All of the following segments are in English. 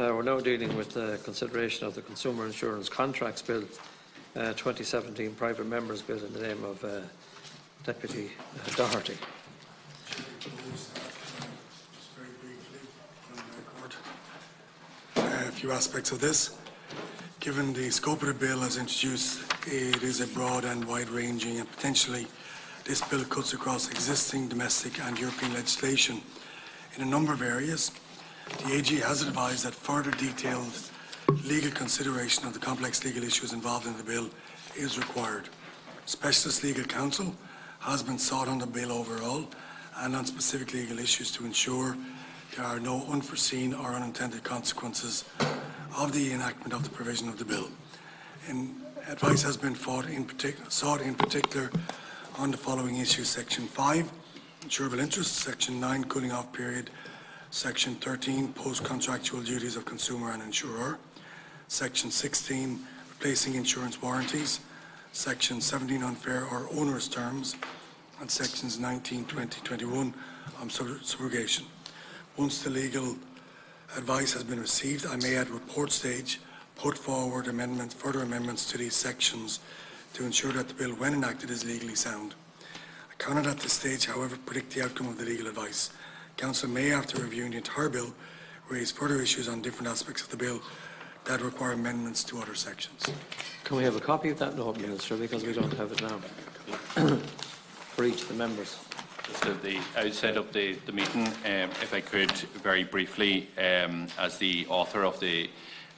We're now dealing with consideration of the Consumer Insurance Contracts Bill 2017 Private Members Bill in the name of Deputy Doherty. Just very briefly on the record a few aspects of this. Given the scope of the bill as introduced, it is a broad and wide-ranging, and potentially this bill cuts across existing domestic and European legislation in a number of areas. The AG has advised that further detailed legal consideration of the complex legal issues involved in the bill is required. Specialist legal counsel has been sought on the bill overall and on specific legal issues to ensure there are no unforeseen or unintended consequences of the enactment of the provision of the bill. Advice has been sought in particular on the following issues: Section 5, insurable interest; Section 9, cooling off period; Section 13, post-contractual duties of consumer and insurer; Section 16, replacing insurance warranties; Section 17, unfair or onerous terms; and Sections 19, 20, 21 on subrogation. Once the legal advice has been received, I may at report stage put forward further amendments to these sections to ensure that the bill, when enacted, is legally sound. I cannot at this stage, however, predict the outcome of the legal advice. Council may, after reviewing the entire bill, raise further issues on different aspects of the bill that require amendments to other sections. Can we have a copy of that note, Minister, because we don't have it now, for each of the members? Just at the outset of the meeting, if I could very briefly, as the author of the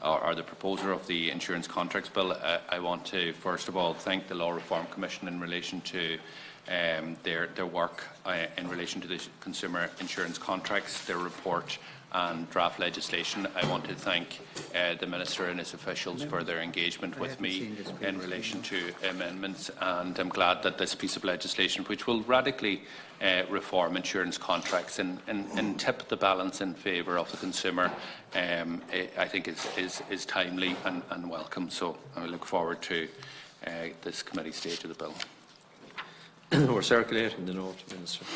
proposer of the Insurance Contracts Bill, I want to first of all thank the Law Reform Commission in relation to their work in relation to the consumer insurance contracts, their report and draft legislation. I want to thank the Minister and his officials for their engagement with me in relation to amendments, and I'm glad that this piece of legislation, which will radically reform insurance contracts and tip the balance in favour of the consumer, I think is timely and welcome. So I look forward to this committee stage of the bill. We're circulating the note, Minister.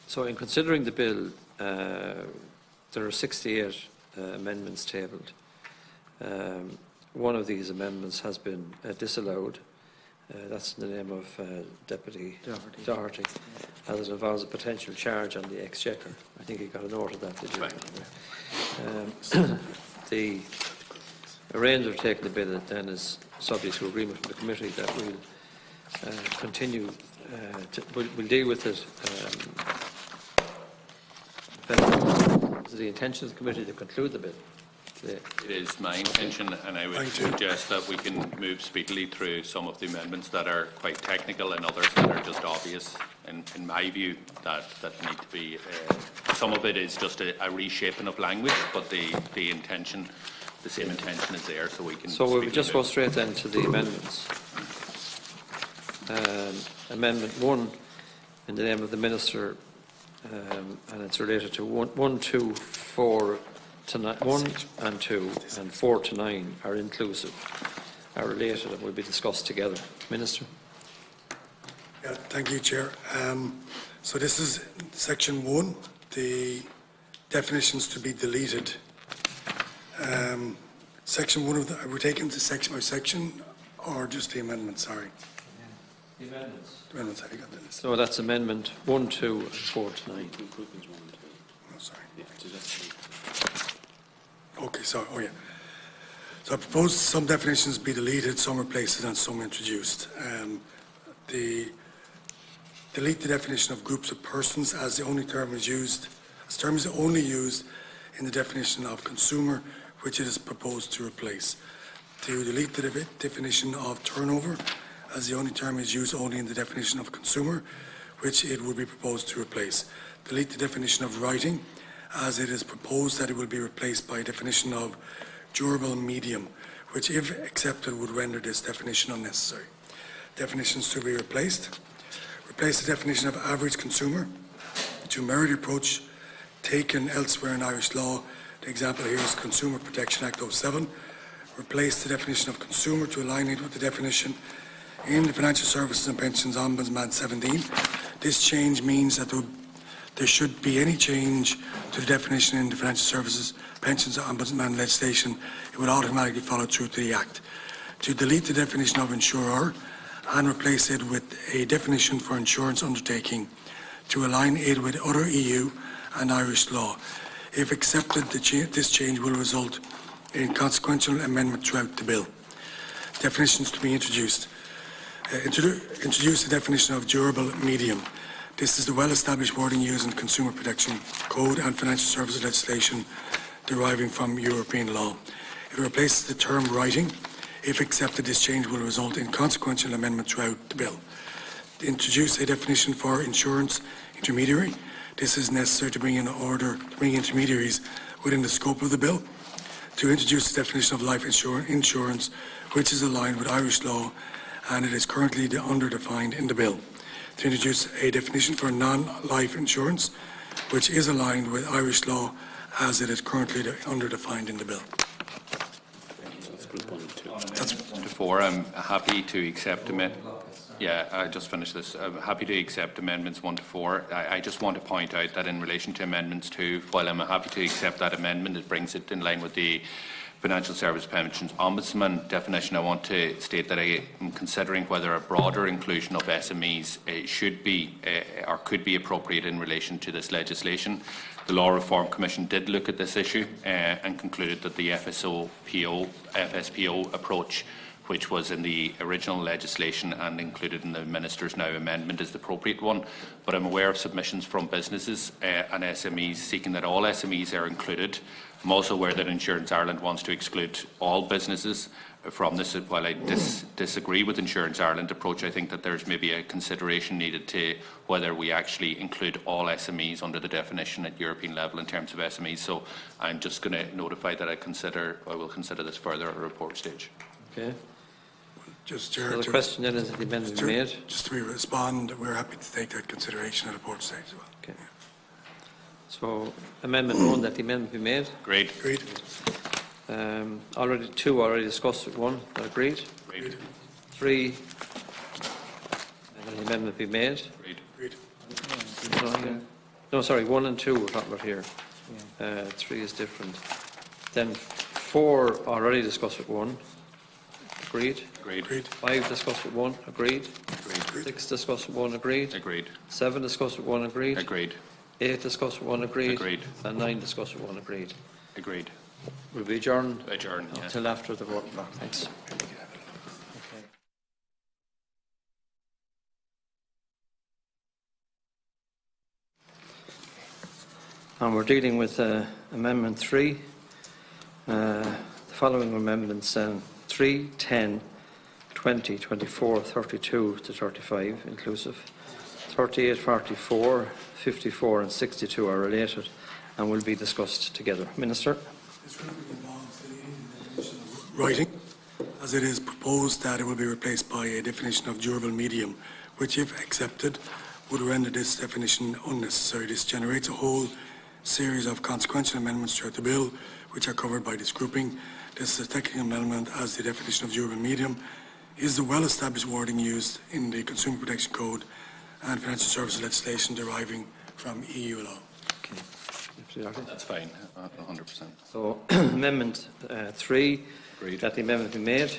So in considering the bill, there are 68 amendments tabled. One of these amendments has been disallowed. That's in the name of Deputy Doherty, as it involves a potential charge on the Exchequer. I think you got a note of that, did you? The arrangement of taking the bill then is subject to agreement from the committee that we'll continue. We'll deal with it. Is it the intention of the committee to conclude the bill today? It is my intention, and I would suggest that we can move speedily through some of the amendments that are quite technical and others that are just obvious, in my view, that need to be. Some of it is just a reshaping of language, but the intention, the same intention is there, so we can. So we'll just go straight then to the amendments. Amendment 1 in the name of the Minister, and it's related to 1, 2, 4 to 9, 1 and 2 and 4 to 9 are inclusive, are related, and will be discussed together. Minister. Yeah, thank you, Chair. So this is section 1, the definitions to be deleted. Section 1 of the, are we taking to section by section, or just the amendment? Sorry. The amendments. The amendments, have you got this? So that's amendment 1, 2 and 4 to 9. Oh, sorry. Okay, sorry. Oh, yeah. So I propose some definitions be deleted, some replaced, and some introduced. Delete the definition of groups of persons, as the only term is used. As term is only used in the definition of consumer, which it is proposed to replace. To delete the definition of turnover, as the only term is used only in the definition of consumer, which it would be proposed to replace. Delete the definition of writing, as it is proposed that it will be replaced by a definition of durable medium, which, if accepted, would render this definition unnecessary. Definitions to be replaced. Replace the definition of average consumer to merit approach taken elsewhere in Irish law. The example here is Consumer Protection Act 07. Replace the definition of consumer to align it with the definition in the Financial Services and Pensions Ombudsman 17. This change means that there should be any change to the definition in the Financial Services Pensions Ombudsman legislation, it would automatically follow through to the Act. To delete the definition of insurer and replace it with a definition for insurance undertaking to align it with other EU and Irish law. If accepted, this change will result in consequential amendment throughout the bill. Definitions to be introduced. Introduce the definition of durable medium. This is the well-established wording used in Consumer Protection Code and Financial Services legislation deriving from European law. It replaces the term writing. If accepted, this change will result in consequential amendment throughout the bill. Introduce a definition for insurance intermediary. This is necessary to bring intermediaries within the scope of the bill. To introduce the definition of life insurance, which is aligned with Irish law, and it is currently underdefined in the bill. To introduce a definition for non-life insurance, which is aligned with Irish law, as it is currently underdefined in the bill. That's 4. I'm happy to accept I just finished this. I'm happy to accept amendments 1 to 4. I just want to point out that in relation to amendments 2, while I'm happy to accept that amendment, it brings it in line with the Financial Service Pensions Ombudsman definition. I want to state that I am considering whether a broader inclusion of SMEs should be or could be appropriate in relation to this legislation. The Law Reform Commission did look at this issue and concluded that the FSPO approach, which was in the original legislation and included in the Minister's Now amendment, is the appropriate one. But I'm aware of submissions from businesses and SMEs seeking that all SMEs are included. I'm also aware that Insurance Ireland wants to exclude all businesses from this. While I disagree with Insurance Ireland approach, I think that there's maybe a consideration needed to whether we actually include all SMEs under the definition at European level in terms of SMEs. So I'm just going to notify that I will consider this further at a report stage. Okay. Just so the question then is that the amendment made? Just to respond, we're happy to take that consideration at a report stage as well. Okay. So amendment 1, that the amendment be made? Agreed. Agreed. Already 2 already discussed with 1. Agreed. Agreed. 3, and then the amendment be made? Agreed. Agreed. No, sorry, 1 and 2 we're talking about here. 3 is different. Then 4 already discussed with 1. Agreed. Agreed. Agreed. 5 discussed with 1. Agreed. Agreed. 6 discussed with 1. Agreed. Agreed. 7 discussed with 1. Agreed. Agreed. 8 discussed with 1. Agreed. Agreed. And 9 discussed with 1. Agreed. Agreed. Will be adjourned Yes. until after the vote block. Thanks. Okay. And we're dealing with Amendment 3. The following amendments 3, 10, 20, 24, 32 to 35 inclusive. 38, 44, 54 and 62 are related and will be discussed together. Minister. This group involves deleting the definition of writing, as it is proposed that it will be replaced by a definition of durable medium, which, if accepted, would render this definition unnecessary. This generates a whole series of consequential amendments throughout the bill, which are covered by this grouping. This is a technical amendment, as the definition of durable medium is the well-established wording used in the Consumer Protection Code and Financial Services legislation deriving from EU law. Okay. That's fine, 100%. So Amendment 3, Agreed. that the amendment be made.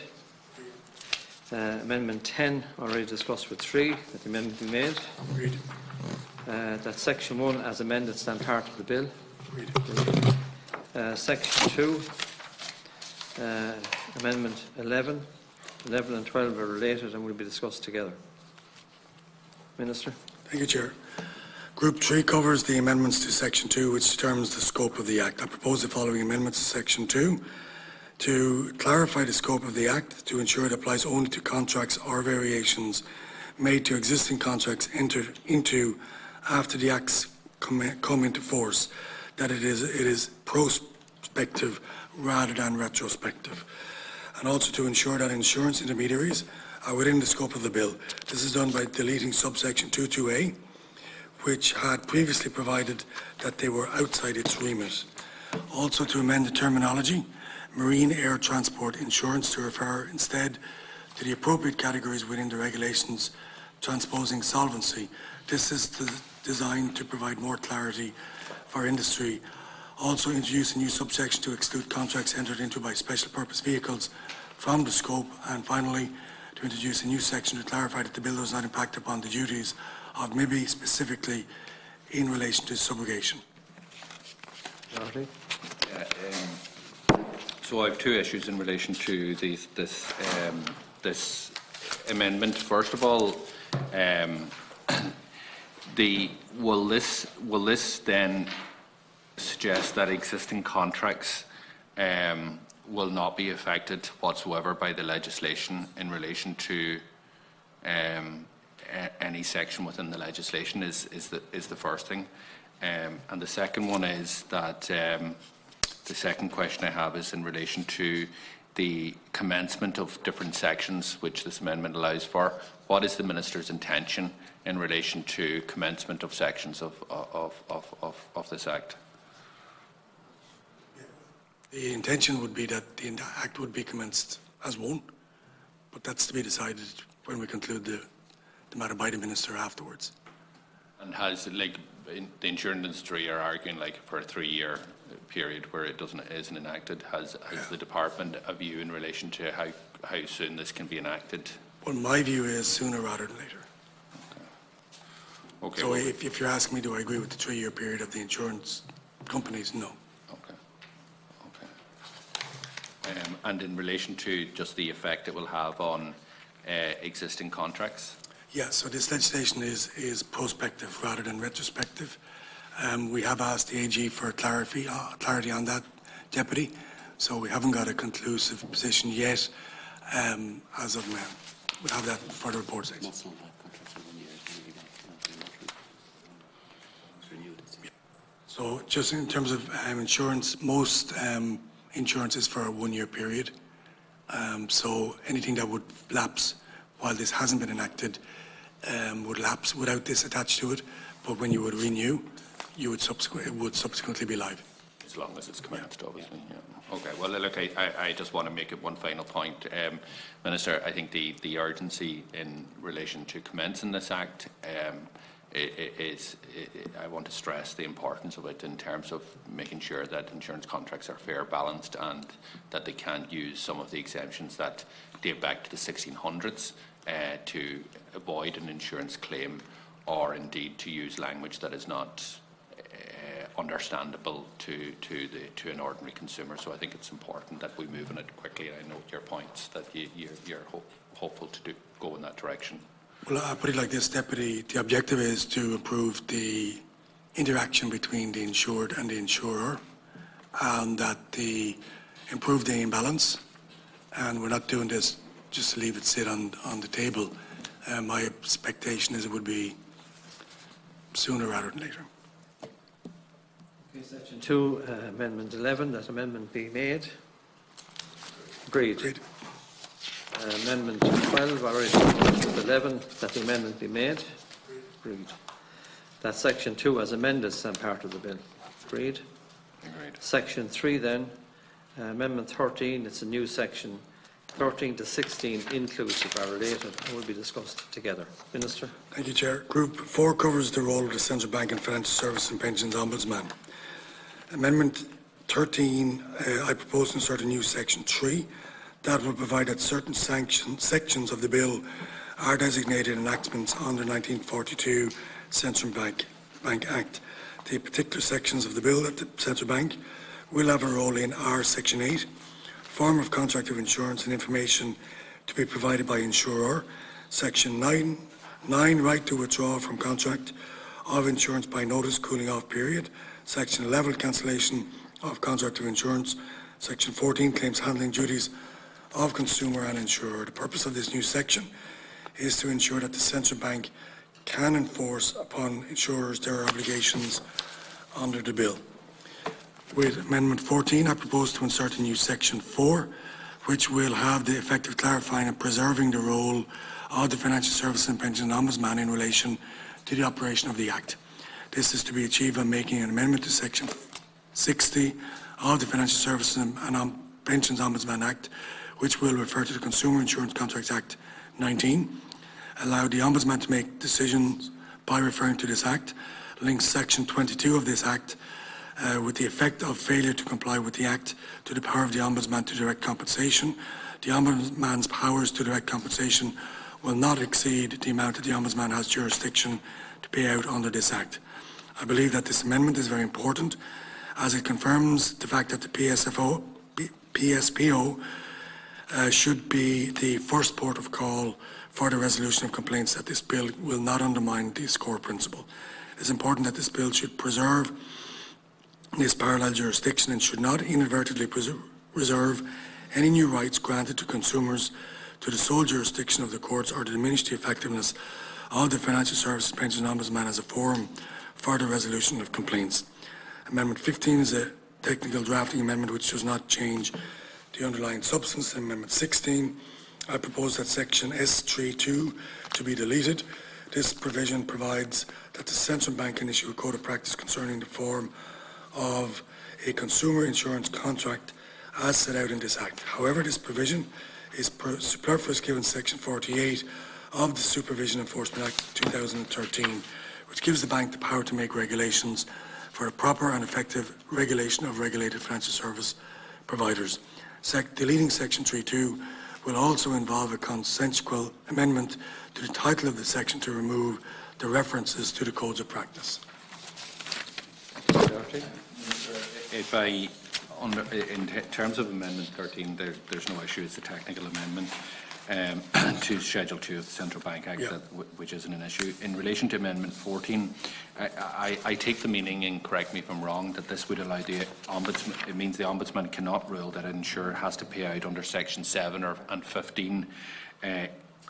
Amendment 10, already discussed with 3, that the amendment be made. Agreed. That Section 1 as amended stand part of the bill. Agreed. Section 2, Amendment 11. 11 and 12 are related and will be discussed together. Minister. Thank you, Chair. Group 3 covers the amendments to Section 2, which determines the scope of the Act. I propose the following amendments to Section 2 to clarify the scope of the Act, to ensure it applies only to contracts or variations made to existing contracts entered into after the Acts come into force, that it is prospective rather than retrospective, and also to ensure that insurance intermediaries are within the scope of the bill. This is done by deleting subsection 22A, which had previously provided that they were outside its remit. Also to amend the terminology, marine air transport insurance, to refer instead to the appropriate categories within the regulations transposing solvency. This is designed to provide more clarity for industry. Also introduce a new subsection to exclude contracts entered into by special purpose vehicles from the scope, and finally to introduce a new section to clarify that the bill does not impact upon the duties of MIBI, specifically in relation to subrogation. Doherty? So I have two issues in relation to this amendment. First of all, will this then suggest that existing contracts will not be affected whatsoever by the legislation in relation to any section within the legislation? Is the first thing, and the second one is that. The second question I have is in relation to the commencement of different sections which this amendment allows for. What is the Minister's intention in relation to commencement of sections of this Act? The intention would be that the Act would be commenced as one, but that's to be decided when we conclude the matter by the Minister afterwards. And has, like, the insurance industry are arguing, like, for a 3-year period where it isn't enacted. Has the department a view in relation to how soon this can be enacted? Well, my view is sooner rather than later. Okay. So if you're asking me, do I agree with the 3-year period of the insurance companies? No. Okay. And in relation to just the effect it will have on existing contracts? Yeah, so this legislation is prospective rather than retrospective. We have asked the AG for clarity on that, Deputy, so we haven't got a conclusive position yet as of now. We'll have that for the report section. So just in terms of insurance, most insurance is for a 1-year period. So anything that would lapse while this hasn't been enacted would lapse without this attached to it, but when you would renew, it would subsequently be live. As long as it's commenced, obviously. Yeah. Okay, well, look, I just want to make it one final point. Minister, I think the urgency in relation to commencing this Act I want to stress the importance of it in terms of making sure that insurance contracts are fair, balanced, and that they can't use some of the exemptions that date back to the 1600s to avoid an insurance claim, or indeed to use language that is not understandable to an ordinary consumer. So I think it's important that we move on it quickly. I note your points that you're hopeful to go in that direction. Well, I'll put it like this, Deputy. The objective is to improve the interaction between the insured and the insurer, and that improve the imbalance. And we're not doing this just to leave it sit on the table. My expectation is it would be sooner rather than later. Okay, Section 2, Amendment 11, that amendment be made. Agreed. Agreed. Amendment 12, already Amendment 11, that the amendment be made. Agreed. That Section 2 as amended is part of the bill. Agreed. Agreed. Section 3 then, Amendment 13, it's a new section. 13 to 16 inclusive are related and will be discussed together. Minister. Thank you, Chair. Group 4 covers the role of the Central Bank and Financial Services and Pensions Ombudsman. Amendment 13, I propose to insert a new Section 3 that will provide that certain sections of the bill are designated enactments under 1942 Central Bank Act. The particular sections of the bill at the Central Bank will have a role in are Section 8, form of contract of insurance and information to be provided by insurer. Section 9, right to withdraw from contract of insurance by notice cooling off period. Section 11, cancellation of contract of insurance. Section 14, claims handling duties of consumer and insurer. The purpose of this new section is to ensure that the Central Bank can enforce upon insurers their obligations under the bill. With Amendment 14, I propose to insert a new Section 4, which will have the effect of clarifying and preserving the role of the Financial Services and Pensions Ombudsman in relation to the operation of the Act. This is to be achieved by making an amendment to Section 60 of the Financial Services and Pensions Ombudsman Act, which will refer to the Consumer Insurance Contracts Act 19, allow the Ombudsman to make decisions by referring to this Act, links Section 22 of this Act with the effect of failure to comply with the Act to the power of the Ombudsman to direct compensation. The Ombudsman's powers to direct compensation will not exceed the amount that the Ombudsman has jurisdiction to pay out under this Act. I believe that this amendment is very important as it confirms the fact that the PSPO should be the first port of call for the resolution of complaints, that this bill will not undermine this core principle. It is important that this bill should preserve this parallel jurisdiction and should not inadvertently reserve any new rights granted to consumers to the sole jurisdiction of the courts or to diminish the effectiveness of the Financial Services Pension Ombudsman as a forum for the resolution of complaints. Amendment 15 is a technical drafting amendment which does not change the underlying substance. Amendment 16, I propose that section S32 to be deleted. This provision provides that the Central Bank can issue a code of practice concerning the form of a consumer insurance contract as set out in this Act. However, this provision is superfluous given section 48 of the Supervision Enforcement Act 2013, which gives the bank the power to make regulations for a proper and effective regulation of regulated financial service providers. Deleting section 3.2 will also involve a consensual amendment to the title of the section to remove the references to the codes of practice. If in terms of Amendment 13, there's no issue. It's a technical amendment to Schedule 2 of the Central Bank Act, which isn't an issue. In relation to Amendment 14, I take the meaning, and correct me if I'm wrong, that this would allow the Ombudsman, it means the Ombudsman cannot rule that an insurer has to pay out under Section 7 and 15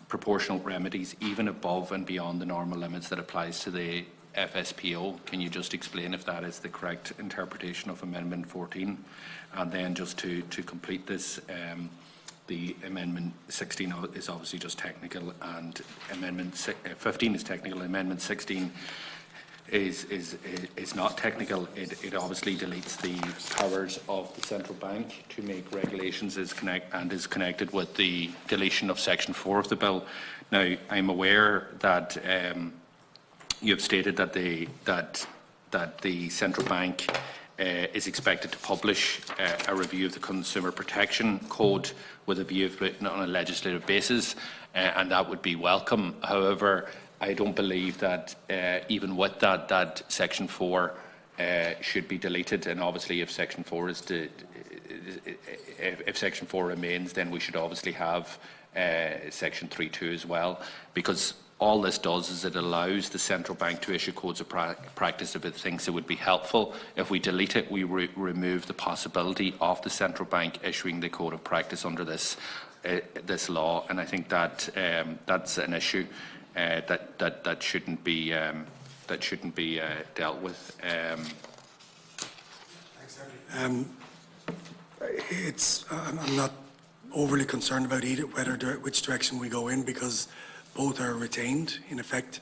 proportional remedies, even above and beyond the normal limits that applies to the FSPO. Can you just explain if that is the correct interpretation of Amendment 14? And then just to complete this, the Amendment 16 is obviously just technical, and Amendment 15 is technical. Amendment 16 is not technical. It obviously deletes the powers of the Central Bank to make regulations is connected with the deletion of Section 4 of the bill. Now, I'm aware that you have stated that the Central Bank is expected to publish a review of the Consumer Protection Code with a view of it on a legislative basis, and that would be welcome. However, I don't believe that even with that Section 4 should be deleted, and obviously if Section 4 if Section 4 remains, then we should obviously have Section 3.2 as well, because all this does is it allows the Central Bank to issue codes of practice if it thinks it would be helpful. If we delete it, we remove the possibility of the Central Bank issuing the code of practice under this law, and I think that that's an issue that shouldn't be dealt with. I'm not overly concerned about which direction we go in, because both are retained in effect.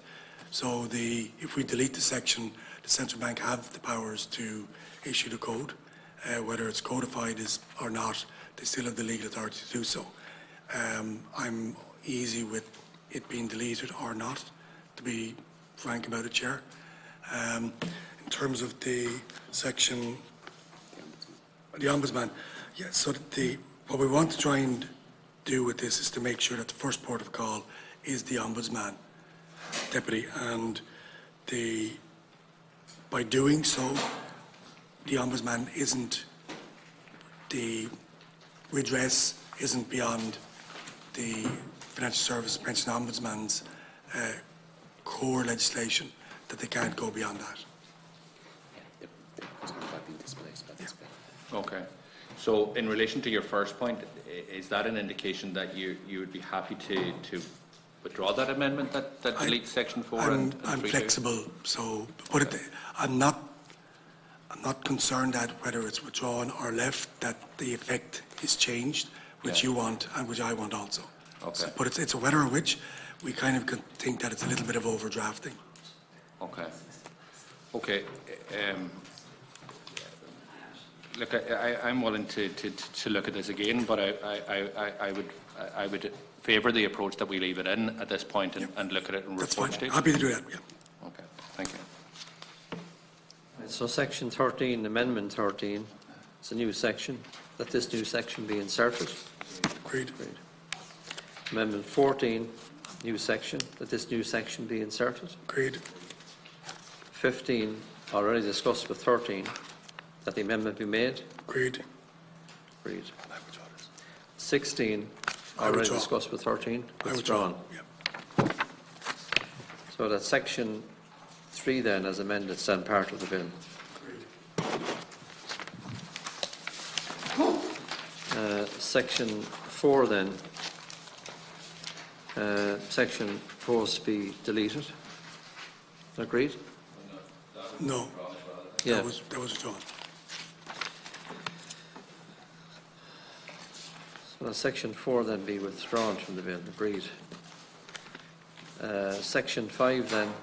So if we delete the section, the Central Bank have the powers to issue the code. Whether it's codified or not, they still have the legal authority to do so. I'm easy with it being deleted or not, to be frank about it, Chair. In terms of the section, the Ombudsman, so what we want to try and do with this is to make sure that the first port of call is the Ombudsman Deputy, and by doing so, the Ombudsman the redress isn't beyond the Financial Services Pension Ombudsman's core legislation, that they can't go beyond that. Okay. So in relation to your first point, is that an indication that you would be happy to withdraw that amendment that deletes Section 4 and 3.2? I'm flexible, so I'm not concerned that whether it's withdrawn or left, that the effect is changed, which you want and which I want also. Okay. So, but it's a whether or which. We kind of think that it's a little bit of overdrafting. Okay. Okay. Look, I'm willing to look at this again, but I would favour the approach that we leave it in at this point and look at it and report stage. Happy to do that. Yeah. Thank you. Right, so section 13, amendment 13, it's a new section. That this new section be inserted. Agreed. Agreed. Amendment 14, new section, that this new section be inserted. Agreed. 15, already discussed with 13, that the amendment be made. Agreed. Agreed. 16, already discussed with 13, withdrawn. Yep. So that section 3 then, as amended, stand part of the bill. Section 4 then, section proposed to be deleted. Agreed? No. Yeah. That was withdrawn. So that section 4 then be withdrawn from the bill. Agreed. Section 5 then,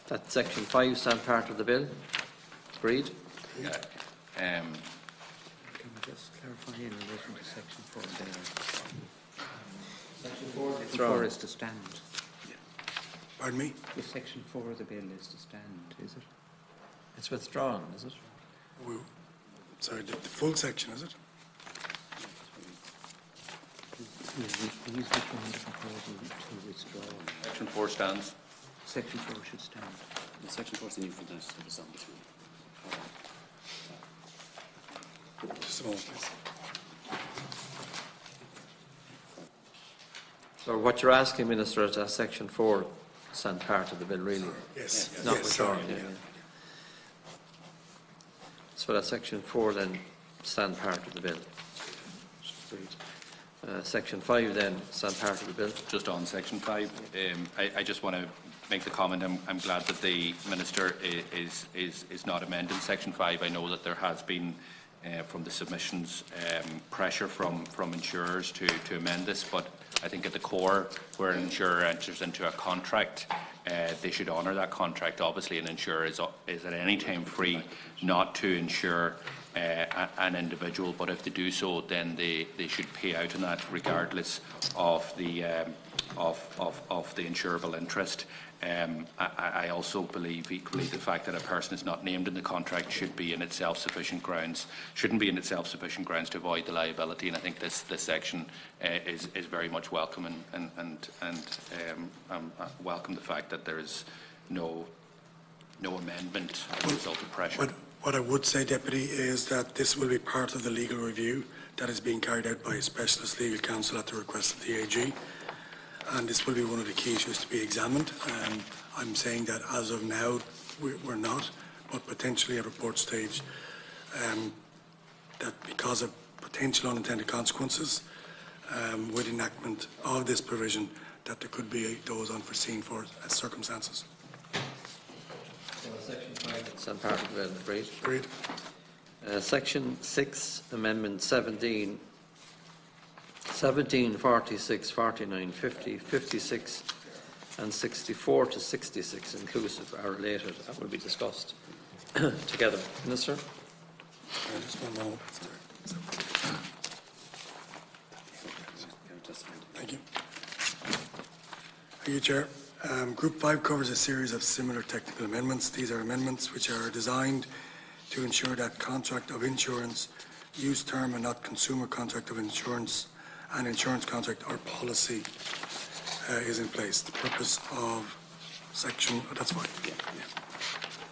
that section 5 stand part of the bill. Agreed? Can we just clarify in relation to section 4 there? Section 4 Section 4 is to stand. Pardon me? If section 4 of the bill is to stand, is it? It's withdrawn, is it? Sorry, the full section, is it? He's withdrawn the proposal to withdraw. Section 4 stands. Section 4 should stand. Section 4 is the new contentious of the sum between. Just a moment, please. So what you're asking, Minister, is that section 4 stand part of the bill, really? Yes. Not Yes, withdrawn, sorry, yeah. So that section 4 then stand part of the bill. Section 5 then stand part of the bill. Just on section 5, I just want to make the comment. I'm glad that the Minister is not amending section 5. I know that there has been, from the submissions, pressure from insurers to amend this, but I think at the core, where an insurer enters into a contract, they should honour that contract. Obviously, an insurer is at any time free not to insure an individual, but if they do so, then they should pay out on that regardless of the insurable interest. I also believe equally the fact that a person is not named in the contract shouldn't be in itself sufficient grounds to avoid the liability, and I think this section is very much welcome, and welcome the fact that there is no amendment as a result of pressure. What I would say, Deputy, is that this will be part of the legal review that is being carried out by a specialist legal counsel at the request of the AG. And this will be one of the key issues to be examined. I'm saying that as of now, we're not, but potentially at report stage, that because of potential unintended consequences with enactment of this provision, that there could be those unforeseen circumstances. Section 5 stand part of the bill. Agreed. Agreed. Section 6, Amendment 17, 17, 46, 49, 50, 56 and 64 to 66 inclusive are related and will be discussed together. Minister? Just one moment. Thank you. Thank you, Chair. Group 5 covers a series of similar technical amendments. These are amendments which are designed to ensure that contract of insurance, use term and not consumer contract of insurance, and insurance contract or policy is in place. The purpose of section, that's fine. Yeah.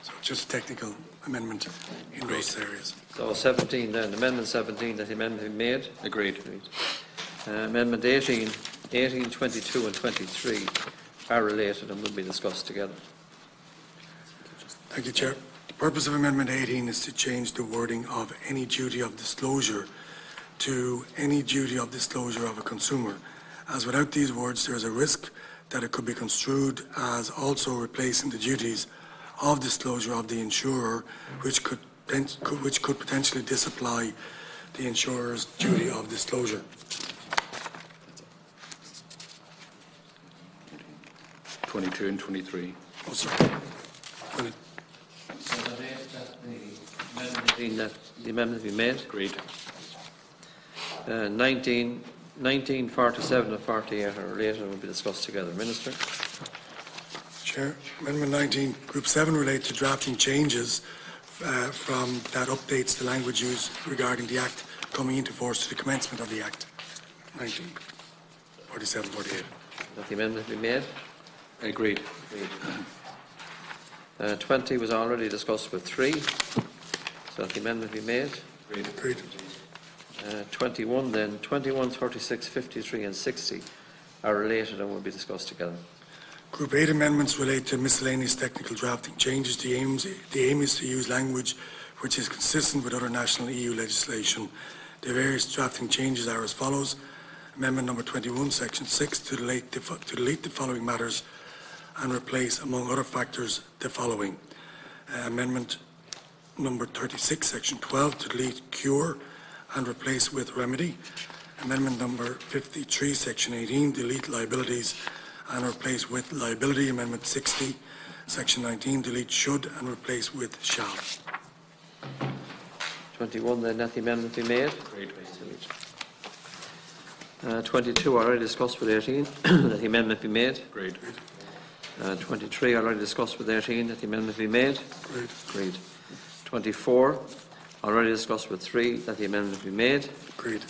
So just a technical amendment in those areas. So 17 then, Amendment 17, that the amendment be made. Agreed. Amendment 18, 18, 22 and 23 are related and will be discussed together. Thank you, Chair. The purpose of Amendment 18 is to change the wording of any duty of disclosure to any duty of disclosure of a consumer, as without these words there is a risk that it could be construed as also replacing the duties of disclosure of the insurer, which could potentially disapply the insurer's duty of disclosure. 22 and 23. Oh, sorry. Go ahead. So the amendment be made. Agreed. 19, 47 and 48 are related and will be discussed together. Minister? Chair. Amendment 19, Group 7 relate to drafting changes from that updates the language used regarding the Act coming into force to the commencement of the Act. 19, 47, 48. That the amendment be made? Agreed. 20 was already discussed with 3. So that the amendment be made? Agreed. 21 then. 21, 36, 53 and 60 are related and will be discussed together. Group 8 amendments relate to miscellaneous technical drafting changes. The aim is to use language which is consistent with other national EU legislation. The various drafting changes are as follows. Amendment number 21, Section 6, to delete the following matters and replace, among other factors, the following. Amendment number 36, Section 12, to delete cure and replace with remedy. Amendment number 53, Section 18, delete liabilities and replace with liability. Amendment 60, Section 19, delete should and replace with shall. 21 then, that the amendment be made? 22 already discussed with 18, that the amendment be made? 23 already discussed with 18, that the amendment be made? Agreed. 24 already discussed with 3, that the amendment be made? Agreed.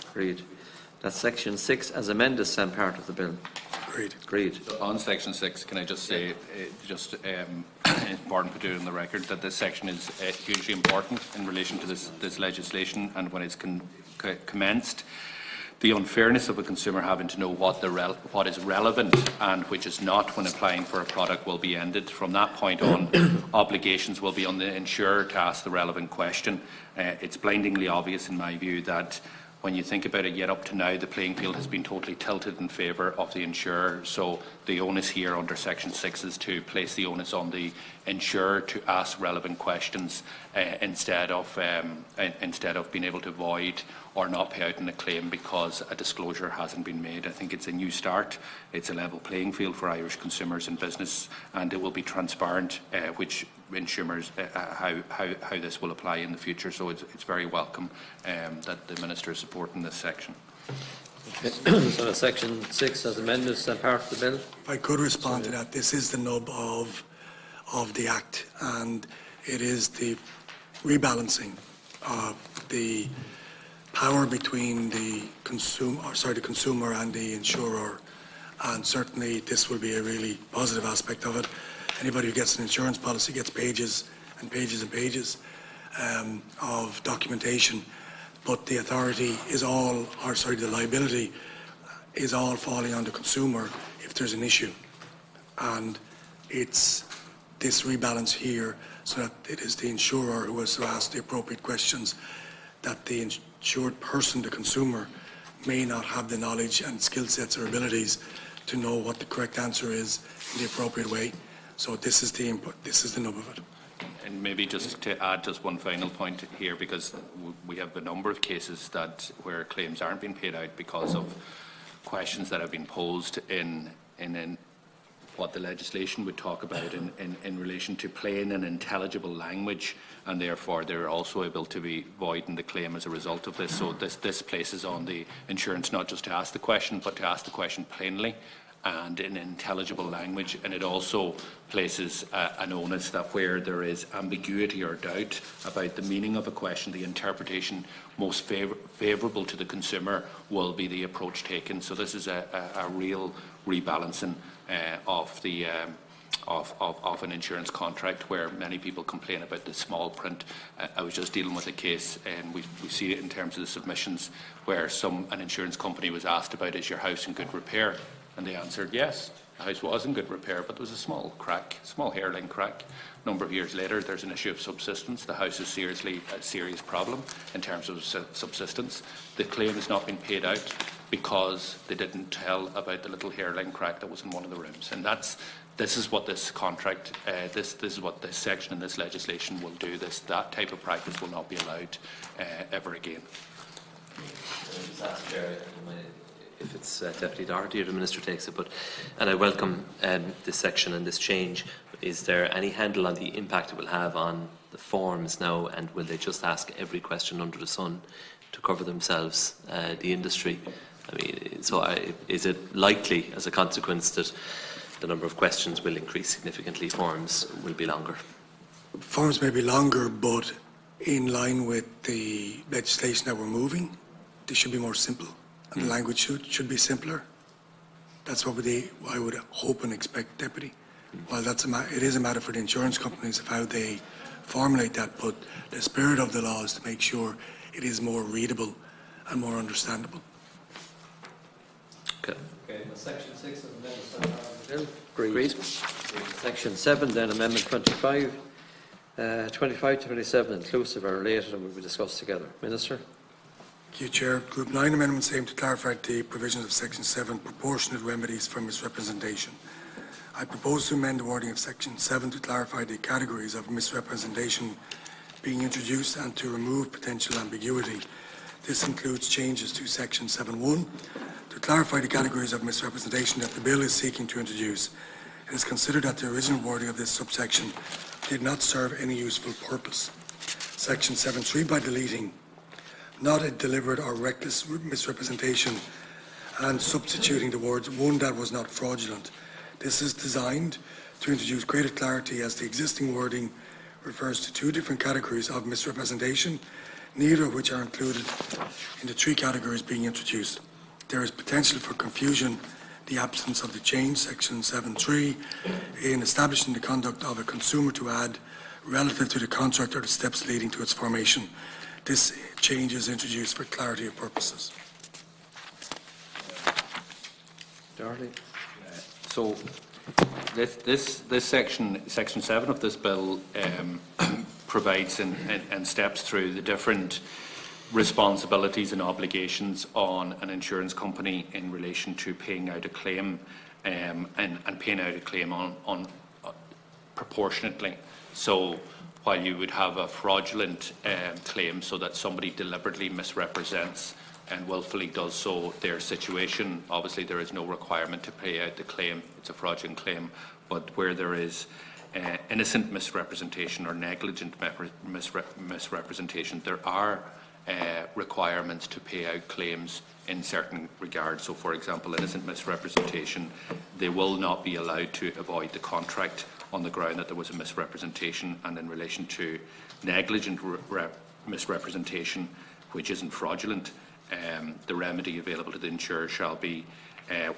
That Section 6 as amended stand part of the bill? Agreed. On Section 6, can I just say, it's important to put it on the record that this section is hugely important in relation to this legislation, and when it's commenced, the unfairness of a consumer having to know what is relevant and which is not when applying for a product will be ended. From that point on, obligations will be on the insurer to ask the relevant question. It's blindingly obvious, in my view, that when you think about it, yet up to now, the playing field has been totally tilted in favour of the insurer. So the onus here under Section 6 is to place the onus on the insurer to ask relevant questions instead of being able to void or not pay out in a claim because a disclosure hasn't been made. I think it's a new start. It's a level playing field for Irish consumers and business, and it will be transparent which consumers how this will apply in the future. So it's very welcome that the Minister is supporting this section. Okay. So Section 6 as amended stand part of the bill? If I could respond to that, this is the nub of the Act, and it is the rebalancing of the power between the consumer and the insurer, and certainly this will be a really positive aspect of it. Anybody who gets an insurance policy gets pages and pages and pages of documentation, but the authority is all, or sorry, the liability is all falling on the consumer if there's an issue, and it's this rebalance here so that it is the insurer who has to ask the appropriate questions, that the insured person, the consumer, may not have the knowledge and skill sets or abilities to know what the correct answer is in the appropriate way. So this is the input, this is the nub of it. And maybe just to add just one final point here, because we have a number of cases where claims aren't being paid out because of questions that have been posed in what the legislation would talk about in relation to plain and intelligible language, and therefore they're also able to be voiding the claim as a result of this. So this places on the insurance not just to ask the question, but to ask the question plainly and in intelligible language, and it also places an onus that where there is ambiguity or doubt about the meaning of a question, the interpretation most favourable to the consumer will be the approach taken. So this is a real rebalancing of an insurance contract where many people complain about the small print. I was just dealing with a case, and we see it in terms of the submissions, where an insurance company was asked about, is your house in good repair? And they answered yes, the house was in good repair, but there was a small crack, small hairline crack. A number of years later, there's an issue of subsistence. The house is a serious problem in terms of subsistence. The claim has not been paid out because they didn't tell about the little hairline crack that was in one of the rooms. And this is what this contract, this is what this section in this legislation will do. That type of practice will not be allowed ever again. If it's Deputy Doherty or the Minister takes it, and I welcome this section and this change. Is there any handle on the impact it will have on the forms now, and will they just ask every question under the sun to cover themselves, the industry? I mean, is it likely as a consequence that the number of questions will increase significantly, forms will be longer. Forms may be longer, but in line with the legislation that we're moving, they should be more simple, and the language should be simpler. That's what I would hope and expect, Deputy. While it is a matter for the insurance companies of how they formulate that, but the spirit of the law is to make sure it is more readable and more understandable. Okay. Okay, Section 6 of the Amendment Agreed. Section 7, then Amendment 25. 25 to 27 inclusive are related and will be discussed together. Minister. Thank you, Chair. Group 9 amendments aim to clarify the provisions of Section 7, proportionate remedies for misrepresentation. I propose to amend the wording of Section 7 to clarify the categories of misrepresentation being introduced and to remove potential ambiguity. This includes changes to Section 7.1 to clarify the categories of misrepresentation that the Bill is seeking to introduce. It is considered that the original wording of this subsection did not serve any useful purpose. Section 7.3, by deleting not a deliberate or reckless misrepresentation and substituting the words one that was not fraudulent. This is designed to introduce greater clarity as the existing wording refers to two different categories of misrepresentation, neither of which are included in the three categories being introduced. There is potential for confusion, the absence of the change, Section 7.3, in establishing the conduct of a consumer to add relative to the contract or the steps leading to its formation. This change is introduced for clarity of purposes. Doherty. So this section 7 of this bill provides and steps through the different responsibilities and obligations on an insurance company in relation to paying out a claim and paying out a claim on proportionately. So while you would have a fraudulent claim, so that somebody deliberately misrepresents and willfully does so their situation, obviously there is no requirement to pay out the claim. It's a fraudulent claim. But where there is innocent misrepresentation or negligent misrepresentation, there are requirements to pay out claims in certain regards. So, for example, innocent misrepresentation, they will not be allowed to avoid the contract on the ground that there was a misrepresentation, and in relation to negligent misrepresentation, which isn't fraudulent, the remedy available to the insurer shall be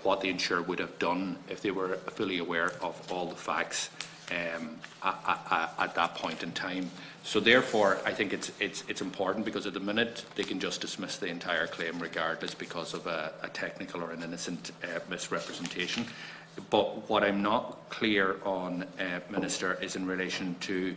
what the insurer would have done if they were fully aware of all the facts at that point in time. So therefore, I think it's important, because at the minute they can just dismiss the entire claim regardless because of a technical or an innocent misrepresentation. But what I'm not clear on, Minister, is in relation to,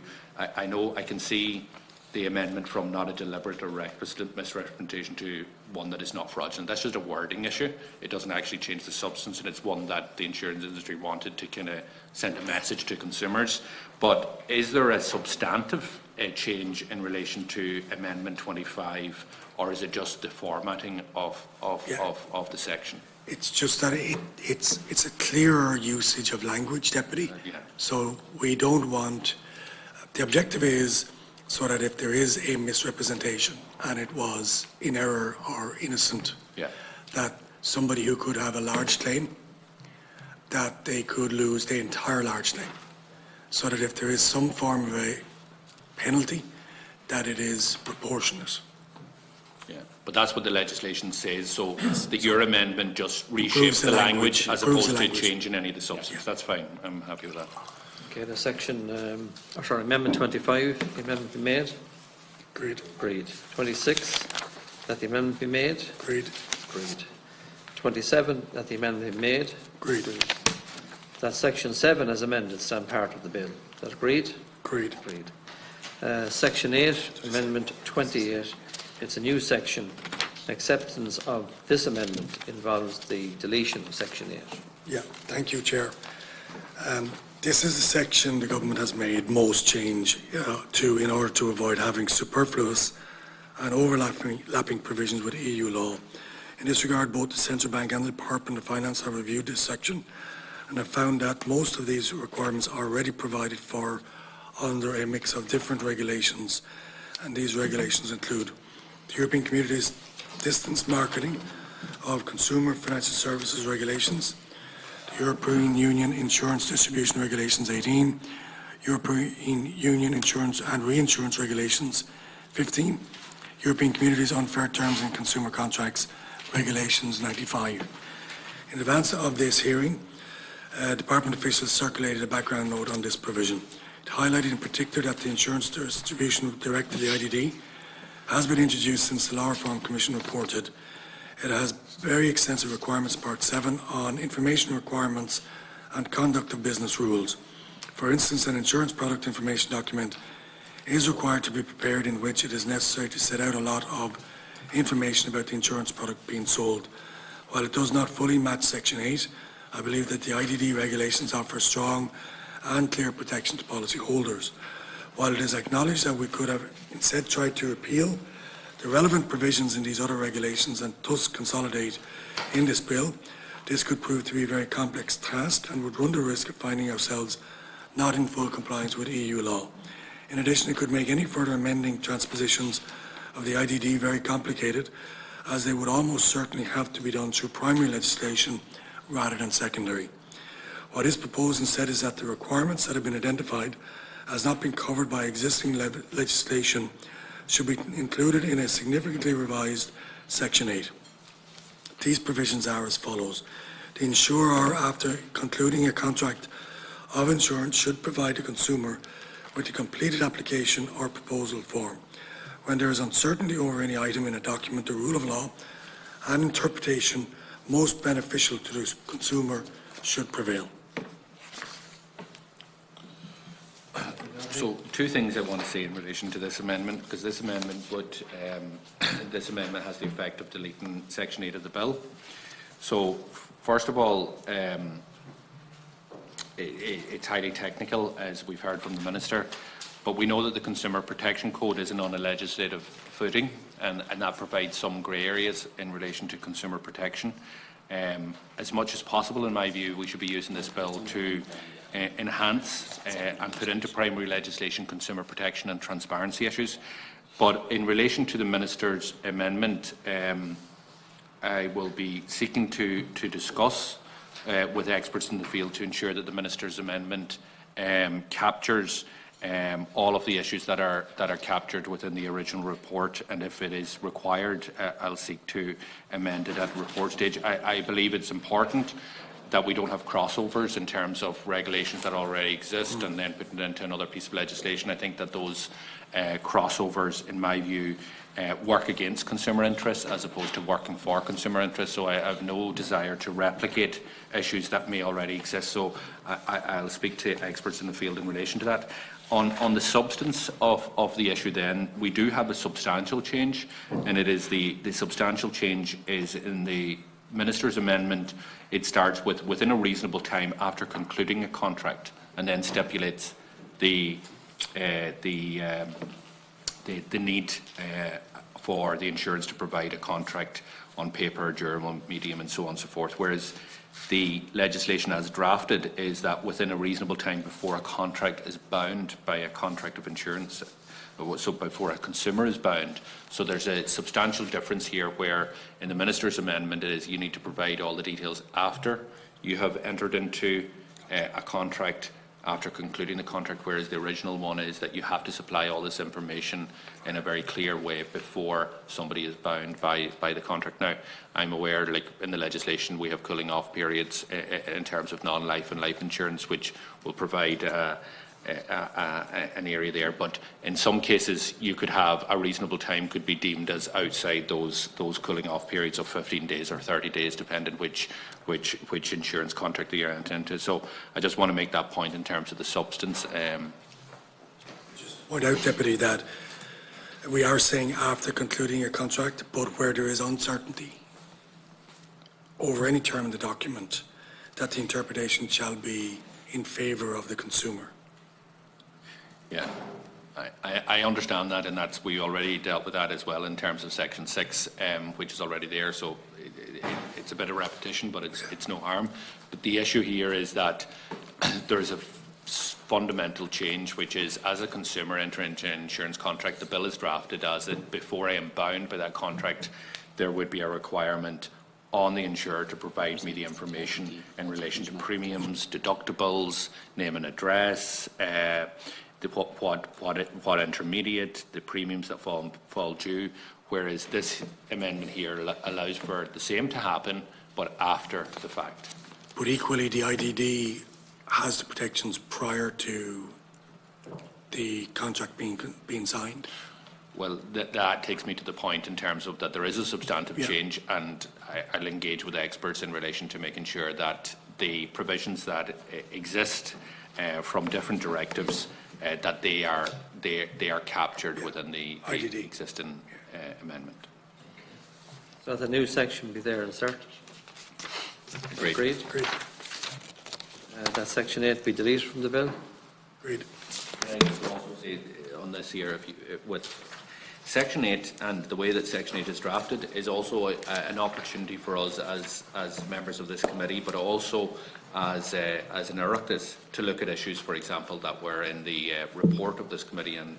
I know I can see the amendment from not a deliberate or reckless misrepresentation to one that is not fraudulent. That's just a wording issue. It doesn't actually change the substance, and it's one that the insurance industry wanted to kind of send a message to consumers. But is there a substantive change in relation to Amendment 25, or is it just the formatting of the section? It's just that it's a clearer usage of language, Deputy. Yeah. So we don't want, the objective is so that if there is a misrepresentation and it was in error or innocent, that somebody who could have a large claim, that they could lose the entire large claim. So that if there is some form of a penalty, that it is proportionate. Yeah, but that's what the legislation says. So your amendment just reshapes the language as opposed to changing any of the substance. Yeah. That's fine. I'm happy with that. Okay, the section, Amendment 25, the amendment be made? Agreed. Agreed. 26, that the amendment be made? Agreed. Agreed. 27, that the amendment be made? Agreed. That section 7 as amended stand part of the bill. Is that agreed? Agreed. Agreed. Section 8, Amendment 28. It's a new section. Acceptance of this amendment involves the deletion of Section 8. Yeah, thank you, Chair. This is the section the government has made most change to in order to avoid having superfluous and overlapping provisions with EU law. In this regard, both the Central Bank and the Department of Finance have reviewed this section and have found that most of these requirements are already provided for under a mix of different regulations, and these regulations include the European Community's distance marketing of consumer financial services regulations, the European Union Insurance Distribution Regulations 18, European Union Insurance and Reinsurance Regulations 15, European Communities Unfair Terms in Consumer Contracts Regulations 95. In advance of this hearing, Department officials circulated a background note on this provision. It highlighted in particular that the Insurance Distribution Directive, the IDD, has been introduced since the Law Reform Commission reported. It has very extensive requirements, Part 7, on information requirements and conduct of business rules. For instance, an insurance product information document is required to be prepared in which it is necessary to set out a lot of information about the insurance product being sold. While it does not fully match Section 8, I believe that the IDD regulations offer strong and clear protection to policyholders. While it is acknowledged that we could have instead tried to repeal the relevant provisions in these other regulations and thus consolidate in this bill, this could prove to be a very complex task and would run the risk of finding ourselves not in full compliance with EU law. In addition, it could make any further amending transpositions of the IDD very complicated, as they would almost certainly have to be done through primary legislation rather than secondary. What is proposed instead is that the requirements that have been identified as not being covered by existing legislation should be included in a significantly revised Section 8. These provisions are as follows. The insurer, after concluding a contract of insurance, should provide the consumer with a completed application or proposal form. When there is uncertainty over any item in a document, the rule of law and interpretation most beneficial to the consumer should prevail. So, two things I want to say in relation to this amendment, because this amendment would, this amendment has the effect of deleting Section 8 of the bill. So, first of all, it's highly technical, as we've heard from the Minister, but we know that the Consumer Protection Code isn't on a legislative footing, and that provides some grey areas in relation to consumer protection. As much as possible, in my view, we should be using this bill to enhance and put into primary legislation consumer protection and transparency issues. But in relation to the Minister's amendment, I will be seeking to discuss with experts in the field to ensure that the Minister's amendment captures all of the issues that are captured within the original report, and if it is required, I'll seek to amend it at report stage. I believe it's important that we don't have crossovers in terms of regulations that already exist and then putting it into another piece of legislation. I think that those crossovers, in my view, work against consumer interests as opposed to working for consumer interests. So I have no desire to replicate issues that may already exist. So I'll speak to experts in the field in relation to that. On the substance of the issue then, we do have a substantial change, and it is the substantial change is in the Minister's amendment. It starts with within a reasonable time after concluding a contract, and then stipulates the need for the insurance to provide a contract on paper, durable, medium, and so on and so forth. Whereas the legislation as drafted is that within a reasonable time before a contract is bound by a contract of insurance, so before a consumer is bound. So there's a substantial difference here where in the Minister's amendment it is you need to provide all the details after you have entered into a contract, after concluding the contract, whereas the original one is that you have to supply all this information in a very clear way before somebody is bound by the contract. Now, I'm aware, like in the legislation, we have cooling off periods in terms of non-life and life insurance, which will provide an area there, but in some cases you could have a reasonable time could be deemed as outside those cooling off periods of 15 days or 30 days, depending which insurance contract that you're entering into. So I just want to make that point in terms of the substance. Just point out, Deputy, that we are saying after concluding a contract, but where there is uncertainty over any term in the document, that the interpretation shall be in favour of the consumer. Yeah, I understand that, and that's we already dealt with that as well in terms of Section 6, which is already there. So it's a bit of repetition, but it's no harm. But the issue here is that there is a fundamental change, which is as a consumer entering into an insurance contract, the bill is drafted as it before I am bound by that contract, there would be a requirement on the insurer to provide me the information in relation to premiums, deductibles, name and address, what intermediate, the premiums that fall due, whereas this amendment here allows for the same to happen, but after the fact. But equally, the IDD has the protections prior to the contract being signed. Well, that takes me to the point in terms of that there is a substantive change, and I'll engage with experts in relation to making sure that the provisions that exist from different directives, that they are captured within the existing amendment. So the new section be there inserted. Agreed. Agreed. That section 8 be deleted from the bill. Agreed. I just also say on this here, with Section 8 and the way that Section 8 is drafted is also an opportunity for us as members of this committee, but also as an Oireachtas to look at issues, for example, that were in the report of this committee and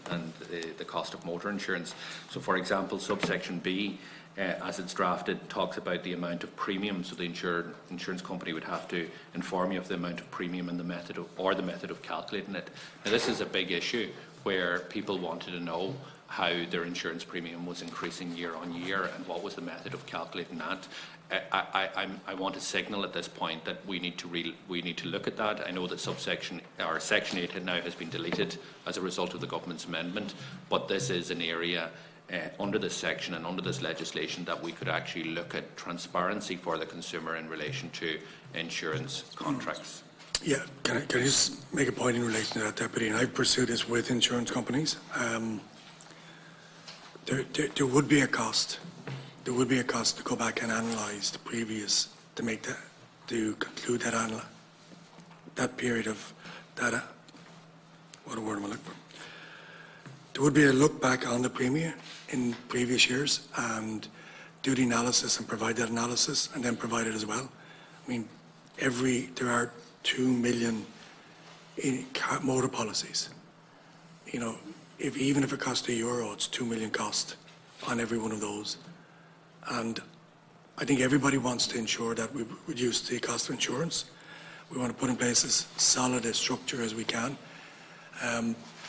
the cost of motor insurance. So, for example, subsection B, as it's drafted, talks about the amount of premium, so the insurance company would have to inform you of the amount of premium and the method of calculating it. Now, this is a big issue where people wanted to know how their insurance premium was increasing year on year and what was the method of calculating that. I want to signal at this point that we need to look at that. I know that Section 8 now has been deleted as a result of the government's amendment, but this is an area under this section and under this legislation that we could actually look at transparency for the consumer in relation to insurance contracts. Yeah, can I just make a point in relation to that, Deputy? And I've pursued this with insurance companies. There would be a cost. There would be a cost to go back and analyse the previous, to conclude that period of data. What word am I looking for? There would be a look back on the premium in previous years and do the analysis and provide that analysis and then provide it as well. I mean, there are 2 million motor policies. You know, even if it costs €1, it's 2 million cost on every one of those. And I think everybody wants to ensure that we reduce the cost of insurance. We want to put in place as solid a structure as we can.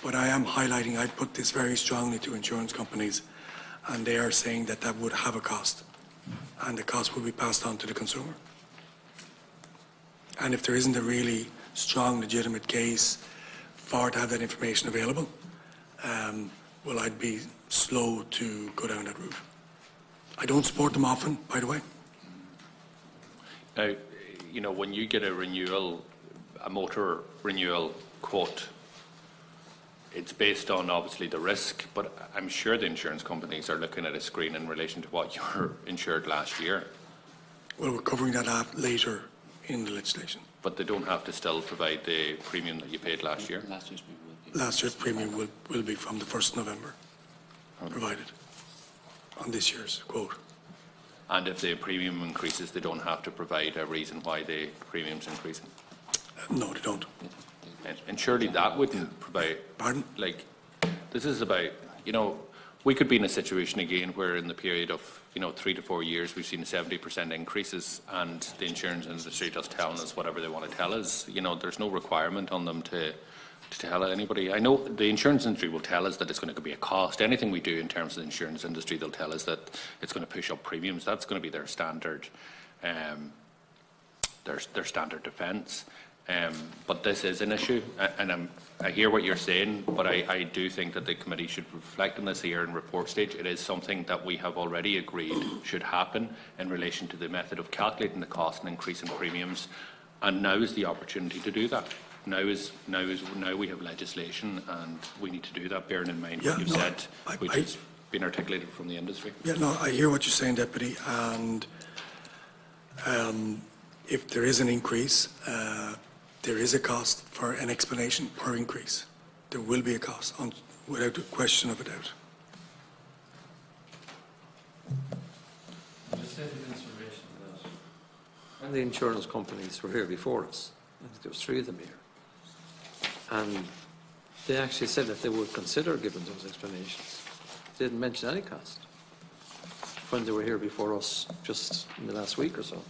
But I am highlighting, I put this very strongly to insurance companies, and they are saying that that would have a cost, and the cost will be passed on to the consumer. And if there isn't a really strong, legitimate case for to have that information available, well, I'd be slow to go down that route. I don't support them often, by the way. Now, you know, when you get a motor renewal quote, it's based on obviously the risk, but I'm sure the insurance companies are looking at a screen in relation to what you were insured last year. Well, we're covering that up later in the legislation. But they don't have to still provide the premium that you paid last year? Last year's premium will be. Last year's premium will be from the 1st of November, provided on this year's quote. And if the premium increases, they don't have to provide a reason why the premium's increasing? No, they don't. And surely that wouldn't provide... Pardon? Like, this is about, you know, we could be in a situation again where in the period of, 3 to 4 years, we've seen 70% increases, and the insurance industry just telling us whatever they want to tell us. You know, there's no requirement on them to tell anybody. I know the insurance industry will tell us that it's going to be a cost. Anything we do in terms of the insurance industry, they'll tell us that it's going to push up premiums. That's going to be their standard, their standard defence. But this is an issue, and I hear what you're saying, but I do think that the committee should reflect on this here in report stage. It is something that we have already agreed should happen in relation to the method of calculating the cost and increasing premiums, and now is the opportunity to do that. Now we have legislation, and we need to do that, bearing in mind what you've said, which has been articulated from the industry. Yeah, no, I hear what you're saying, Deputy, and if there is an increase, there is a cost for an explanation per increase. There will be a cost, without a question of a doubt. And the insurance companies were here before us. I think there was 3 of them here. And they actually said that they would consider giving those explanations. They didn't mention any cost. when they were here before us just in the last week or so.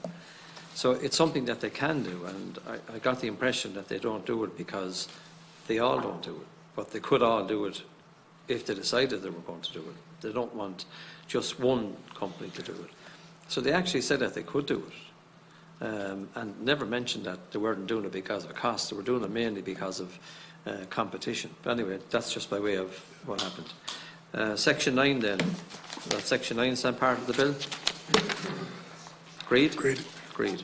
So it's something that they can do, and I got the impression that they don't do it because they all don't do it, but they could all do it if they decided they were going to do it. They don't want just one company to do it. So they actually said that they could do it, and never mentioned that they weren't doing it because of cost. They were doing it mainly because of competition. But anyway, that's just by way of what happened. Section 9 then. That Section 9 is then part of the bill? Agreed? Agreed. Agreed.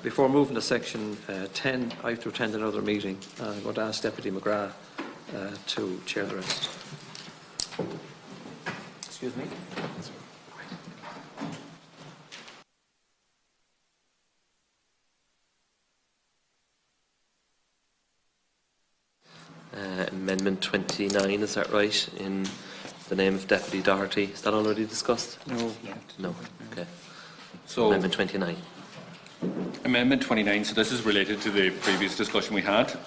Before moving to Section 10, I have to attend another meeting. I'm going to ask Deputy McGrath to chair the rest. Excuse me? Amendment 29, is that right, in the name of Deputy Doherty? Is that already discussed? No. No, okay. So, Amendment 29. Amendment 29, so this is related to the previous discussion we had.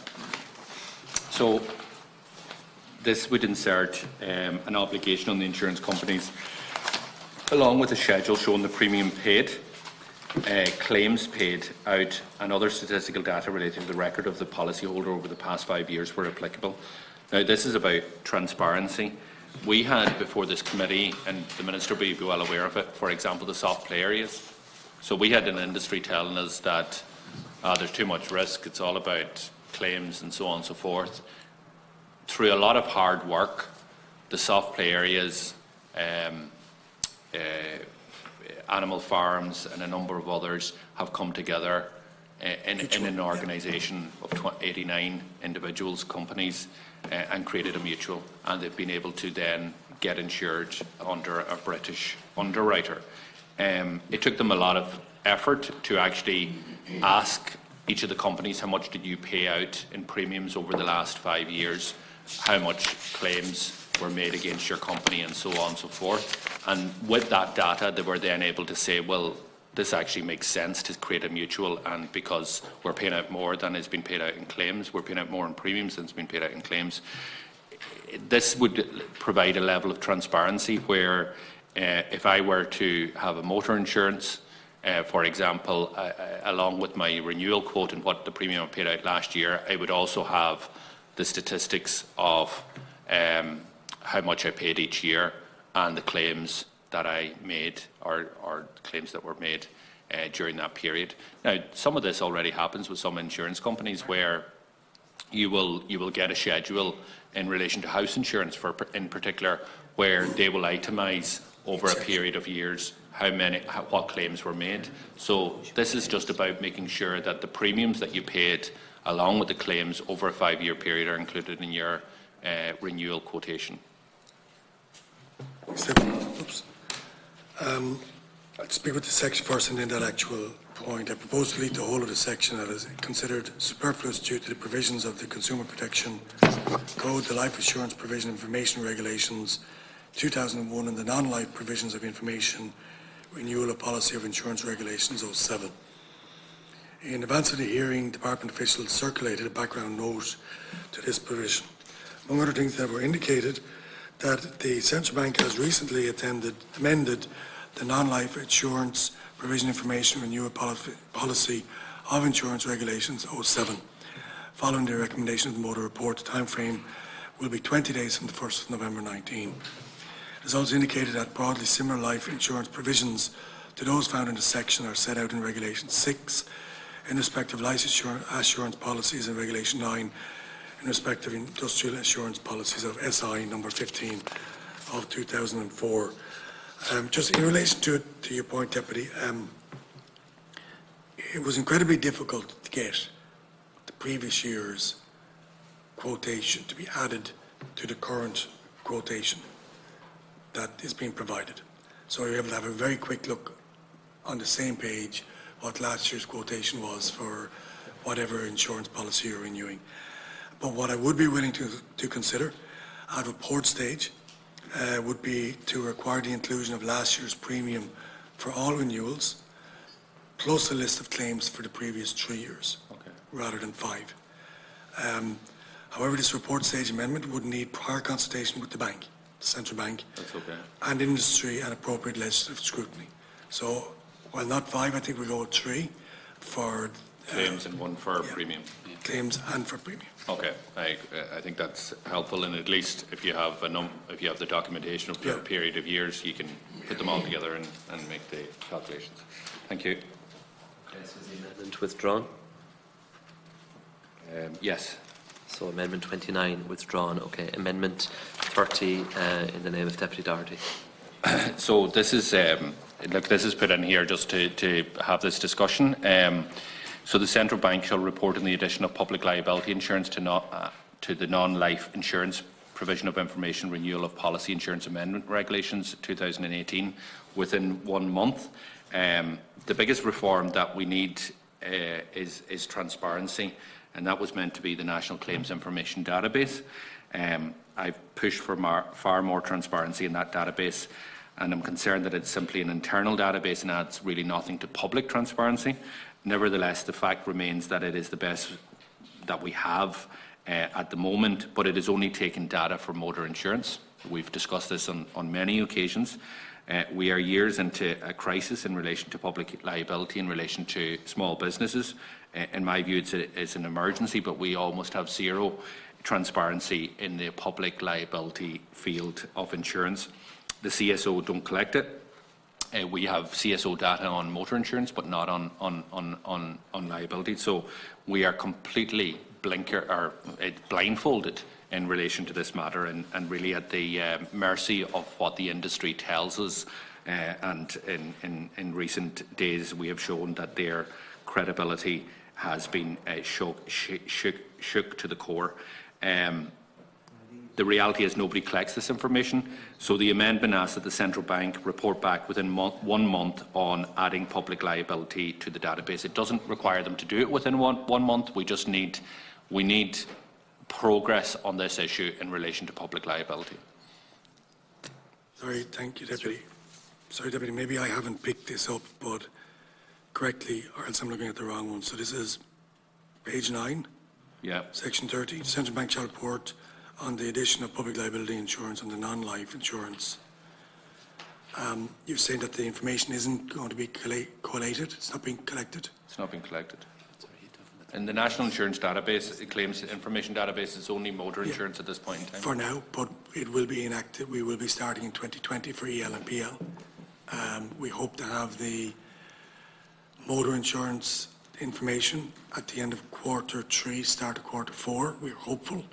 So, this would insert an obligation on the insurance companies, along with a schedule showing the premium paid, claims paid out, and other statistical data relating to the record of the policyholder over the past 5 years where applicable. Now, this is about transparency. We had before this committee, and the Minister will be well aware of it, for example, the soft play areas. So we had an industry telling us that there's too much risk, it's all about claims and so on and so forth. Through a lot of hard work, the soft play areas, animal farms and a number of others have come together in an organisation of 89 individuals, companies, and created a mutual, and they've been able to then get insured under a British underwriter. It took them a lot of effort to actually ask each of the companies how much did you pay out in premiums over the last 5 years, how much claims were made against your company, and so on and so forth. And with that data, they were then able to say, well, this actually makes sense to create a mutual, and because we're paying out more than has been paid out in claims, we're paying out more in premiums than has been paid out in claims. This would provide a level of transparency where if I were to have a motor insurance, for example, along with my renewal quote and what the premium I paid out last year, I would also have the statistics of how much I paid each year and the claims that I made, or claims that were made during that period. Now, some of this already happens with some insurance companies where you will get a schedule in relation to house insurance, in particular, where they will itemise over a period of years what claims were made. So this is just about making sure that the premiums that you paid along with the claims over a 5-year period are included in your renewal quotation. Oops. I'll speak with the section first and then that actual point. I propose to delete the whole of the section that is considered superfluous due to the provisions of the Consumer Protection Code, the Life Assurance Provision Information Regulations 2001, and the Non-Life Provisions of Information Renewal of Policy of Insurance Regulations 07. In advance of the hearing, department officials circulated a background note to this provision. Among other things that were indicated, that the Central Bank has recently amended the Non-Life Insurance Provision Information Renewal Policy of Insurance Regulations 07. Following the recommendation of the Motor Report, the time frame will be 20 days from the 1st of November 19. It is also indicated that broadly similar life insurance provisions to those found in the section are set out in Regulation 6 in respect of life assurance policies, and Regulation 9 in respect of industrial insurance policies of SI number 15 of 2004. Just in relation to your point, Deputy, it was incredibly difficult to get the previous year's quotation to be added to the current quotation that is being provided. So you're able to have a very quick look on the same page what last year's quotation was for whatever insurance policy you're renewing. But what I would be willing to consider at report stage would be to require the inclusion of last year's premium for all renewals, plus a list of claims for the previous 3 years, rather than 5. However, this report stage amendment would need prior consultation with the bank. the central bank, That's okay. and industry and appropriate legislative scrutiny. So, while not 5, I think we'll go with 3 for Claims and 1 for yeah. premium. claims and for premium. Okay, I think that's helpful, and at least if you have if you have the documentation for a period of years, you can put them all together and make the calculations. Thank you. Okay, so is the amendment withdrawn? Yes. So Amendment 29 withdrawn. Okay. Amendment 30 in the name of Deputy Doherty. So this is this is put in here just to have this discussion. So the central bank shall report on the addition of public liability insurance to the non-life insurance provision of information renewal of policy insurance amendment regulations 2018 within 1 month. The biggest reform that we need is transparency, and that was meant to be the National Claims Information Database. I've pushed for far more transparency in that database, and I'm concerned that it's simply an internal database and adds really nothing to public transparency. Nevertheless, the fact remains that it is the best that we have at the moment, but it is only taking data for motor insurance. We've discussed this on many occasions. We are years into a crisis in relation to public liability in relation to small businesses. In my view, it's an emergency, but we almost have zero transparency in the public liability field of insurance. The CSO don't collect it. We have CSO data on motor insurance, but not on liability. So we are completely blindfolded in relation to this matter, and really at the mercy of what the industry tells us. And in recent days, we have shown that their credibility has been shook to the core. The reality is nobody collects this information, so the amendment asks that the central bank report back within 1 month on adding public liability to the database. It doesn't require them to do it within one month. We need progress on this issue in relation to public liability. Sorry, thank you, Deputy. Sorry, Deputy, maybe I haven't picked this up but correctly, or else I'm looking at the wrong one. So this is page 9, section 30. The central bank shall report on the addition of public liability insurance on the non-life insurance. You're saying that the information isn't going to be collated? It's not being collected? It's not being collected. In the National Insurance Database, it claims information database is only motor insurance at this point in time. For now, but it will be enacted. We will be starting in 2020 for EL and PL. We hope to have the motor insurance information at the end of Q3, start of Q4. We're hopeful.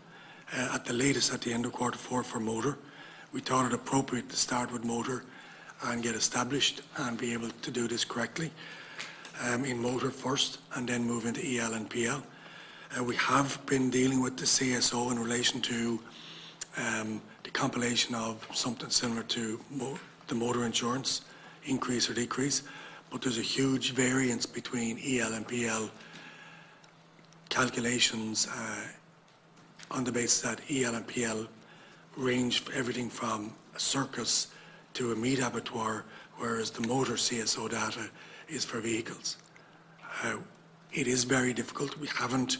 At the latest at the end of Q4 for motor. We thought it appropriate to start with motor and get established and be able to do this correctly in motor first and then move into EL and PL. We have been dealing with the CSO in relation to the compilation of something similar to the motor insurance, increase or decrease, but there's a huge variance between EL and PL calculations on the basis that EL and PL range everything from a circus to a meat abattoir, whereas the motor CSO data is for vehicles. It is very difficult. We haven't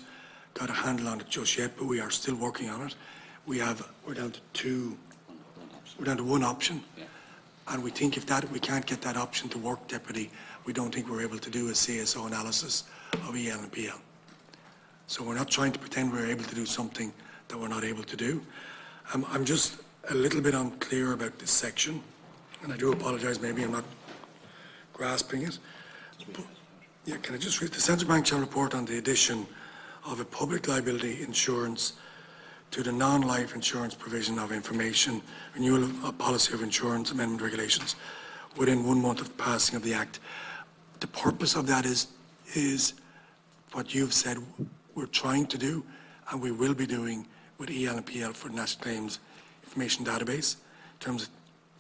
got a handle on it just yet, but we are still working on it. We're down to one option, and we think if we can't get that option to work, Deputy, we don't think we're able to do a CSO analysis of EL and PL. So we're not trying to pretend we're able to do something that we're not able to do. I'm just a little bit unclear about this section, and I do apologise, maybe I'm not grasping it. But, can I just read? The central bank shall report on the addition of a public liability insurance to the non-life insurance provision of information, renewal of policy of insurance amendment regulations within 1 month of passing of the Act. The purpose of that is what you've said we're trying to do, and we will be doing with EL and PL for the National Claims Information Database in terms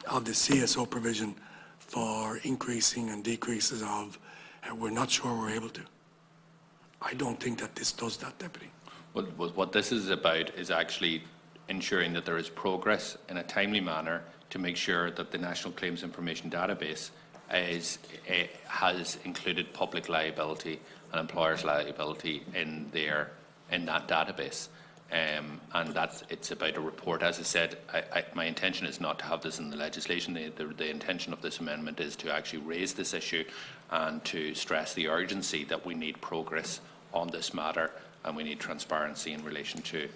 of the CSO provision for increasing and decreases of, we're not sure we're able to. I don't think that this does that, Deputy. Well, what this is about is actually ensuring that there is progress in a timely manner to make sure that the National Claims Information Database has included public liability and employers' liability in that database. and that it's about a report. As I said, my intention is not to have this in the legislation. The intention of this amendment is to actually raise this issue and to stress the urgency that we need progress on this matter, and we need transparency in relation to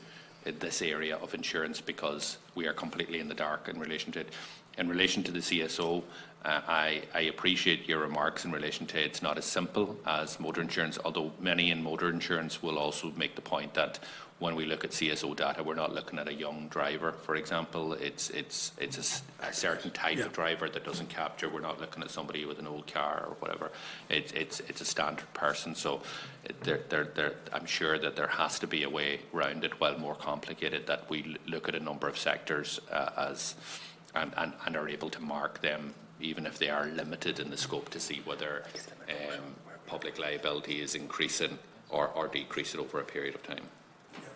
this area of insurance, because we are completely in the dark in relation to it. In relation to the CSO, I appreciate your remarks in relation to it's not as simple as motor insurance, although many in motor insurance will also make the point that when we look at CSO data, we're not looking at a young driver, for example. It's a certain type of driver that doesn't capture. We're not looking at somebody with an old car or whatever. It's a standard person. So I'm sure that there has to be a way around it, while more complicated, that we look at a number of sectors and are able to mark them, even if they are limited in the scope, to see whether public liability is increasing or decreasing over a period of time.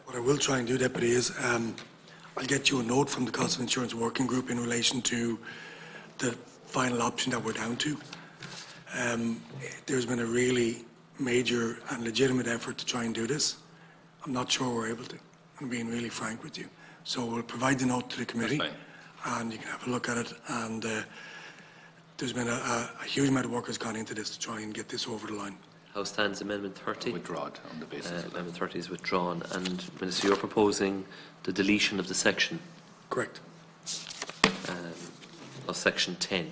What I will try and do, Deputy, is I'll get you a note from the Cost of Insurance Working Group in relation to the final option that we're down to. There's been a really major and legitimate effort to try and do this. I'm not sure we're able to. I'm being really frank with you. So we'll provide the note to the committee, and you can have a look at it. And there's been a huge amount of work has gone into this to try and get this over the line. How stands Amendment 30? Withdrawn on the basis of that. Amendment 30 is withdrawn. And, Minister, you're proposing the deletion of the section? Correct. Of Section 10.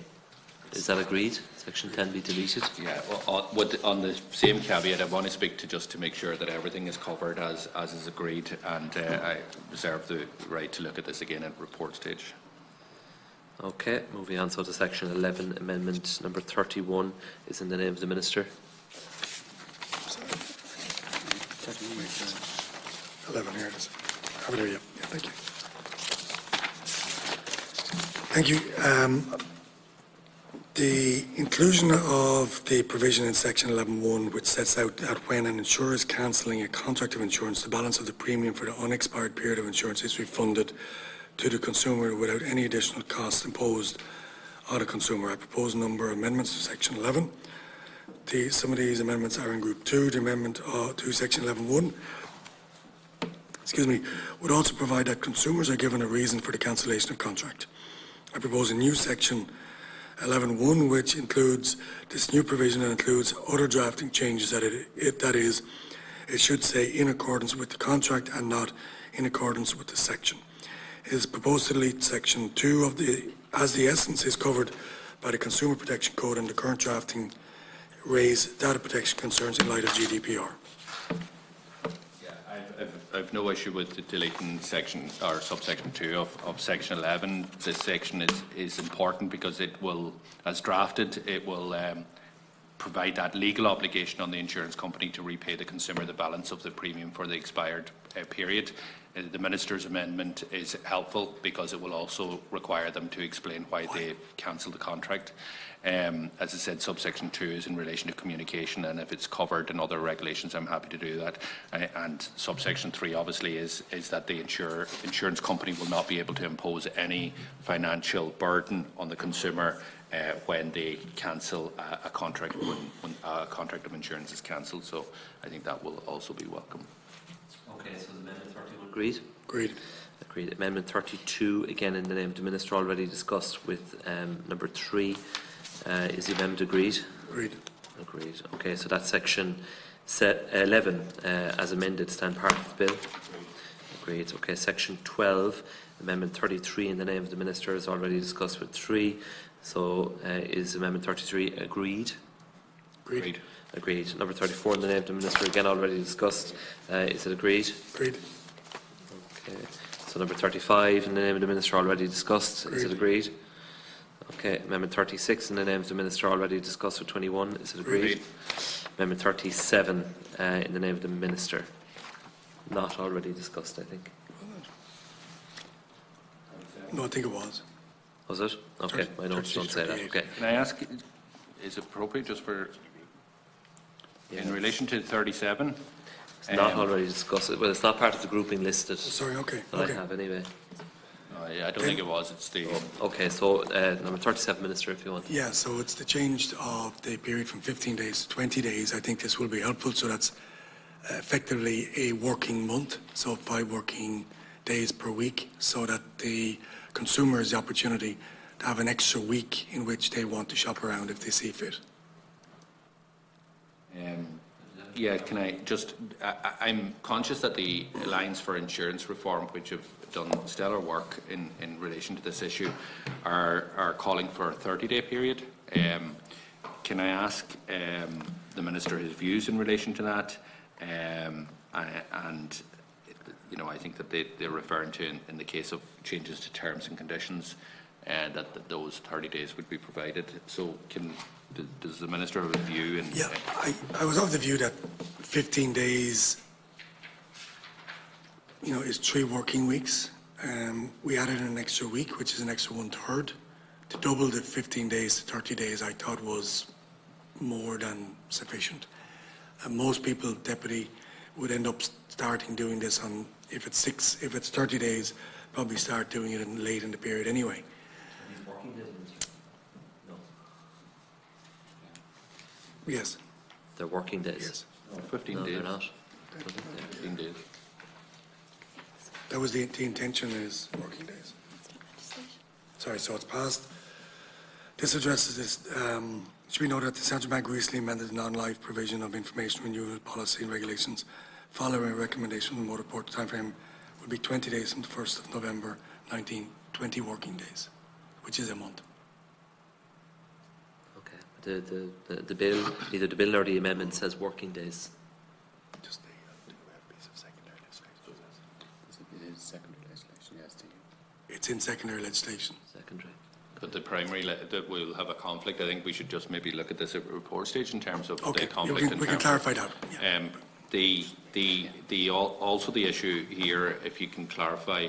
Is that agreed? Section 10 be deleted? Yeah, on the same caveat, I want to speak to make sure that everything is covered as is agreed, and I reserve the right to look at this again at report stage. Okay, moving on so to Section 11, Amendment number 31 is in the name of the Minister. 11 here it is. Have it here, yeah. Thank you. Thank you. The inclusion of the provision in Section 11.1, which sets out that when an insurer is cancelling a contract of insurance, the balance of the premium for the unexpired period of insurance is refunded to the consumer without any additional costs imposed on the consumer. I propose a number of amendments to Section 11. Some of these amendments are in Group 2. The amendment to Section 11.1 would also provide that consumers are given a reason for the cancellation of contract. I propose a new Section 11.1, which includes this new provision and includes other drafting changes. That is, it should say in accordance with the contract and not in accordance with the section. It is proposed to delete Section 2 as the essence is covered by the Consumer Protection Code, and the current drafting raise data protection concerns in light of GDPR. I've no issue with deleting section or subsection 2 of section 11. This section is important because it will, as drafted, it will provide that legal obligation on the insurance company to repay the consumer the balance of the premium for the expired period. The Minister's amendment is helpful because it will also require them to explain why they cancelled the contract. As I said, subsection 2 is in relation to communication, and if it's covered in other regulations, I'm happy to do that. And subsection 3 obviously is that the insurance company will not be able to impose any financial burden on the consumer when they cancel a contract, when a contract of insurance is cancelled. So I think that will also be welcome. Okay, so Amendment 31 agreed? Agreed. Agreed. Amendment 32, again in the name of the Minister, already discussed with number 3. Is the amendment agreed? Agreed. Agreed. Okay, so that section 11 as amended stand part of the bill? Agreed. Okay, section 12, amendment 33 in the name of the Minister is already discussed with 3. So is amendment 33 agreed? Agreed. Agreed. Number 34 in the name of the Minister, again already discussed. Is it agreed? Agreed. Okay. So number 35 in the name of the Minister, already discussed. Agreed. Is it agreed? Okay. Amendment 36 in the name of the Minister, already discussed with 21. Is it agreed? Agreed. Amendment 37 in the name of the Minister. Not already discussed, I think. No, I think it was. Was it? Okay. My notes don't say that. Okay. Can I ask, is it appropriate just for, in relation to 37? It's not already discussed. Well, it's not part of the grouping listed Sorry, okay. that Okay. I have anyway. I don't think it was. It's the... Okay, so number 37, Minister, if you want. Yeah, so it's the change of the period from 15 days to 20 days. I think this will be helpful. So that's effectively a working month, so 5 working days per week, so that the consumer has the opportunity to have an extra week in which they want to shop around if they see fit. Yeah, can I just, I'm conscious that the Alliance for Insurance Reform, which have done stellar work in relation to this issue, are calling for a 30-day period. Can I ask the Minister his views in relation to that? And you know, I think that they're referring to in the case of changes to terms and conditions, that those 30 days would be provided. So does the Minister have a view? Yeah, I was of the view that 15 days, you know, is 3 working weeks. We added an extra week, which is an extra 1/3. To double the 15 days to 30 days, I thought was more than sufficient. Most people, Deputy, would end up starting doing this on, if it's 30 days, probably start doing it late in the period anyway. These working days? No. Yes. They're working days? Yes. No, 15 No, days. they're not. 15 days. That was the intention, is working days. Sorry, so it's passed. This addresses this. Should we note that the Central Bank recently amended the non-life provision of information renewal policy and regulations following a recommendation from the motor report. The timeframe would be 20 days from the 1st of November 20 working days, which is a month. Okay. The bill, either the bill or the amendment says working days. Just the piece of secondary legislation. It is secondary legislation, yes, to you. It's in secondary legislation. Secondary. But the primary, that will have a conflict. I think we should just maybe look at this at report stage in terms of Okay, the conflict. we can clarify that. Yeah. Also the issue here, if you can clarify,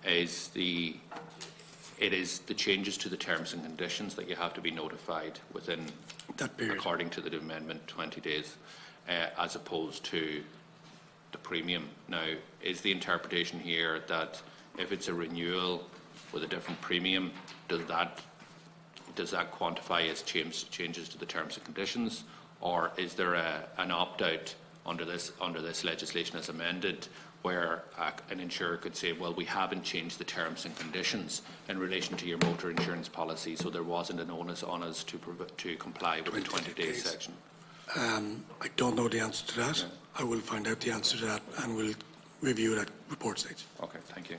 is it is the changes to the terms and conditions that you have to be notified within That period. according to the amendment 20 days, as opposed to the premium. Now, is the interpretation here that if it's a renewal with a different premium, does that quantify as changes to the terms and conditions, or is there an opt-out under this legislation as amended, where an insurer could say, well, we haven't changed the terms and conditions in relation to your motor insurance policy, so there wasn't an onus on us to comply with the 20-day section? I don't know the answer to that. Yeah. I will find out the answer to that and we'll review it at report stage. Okay, thank you.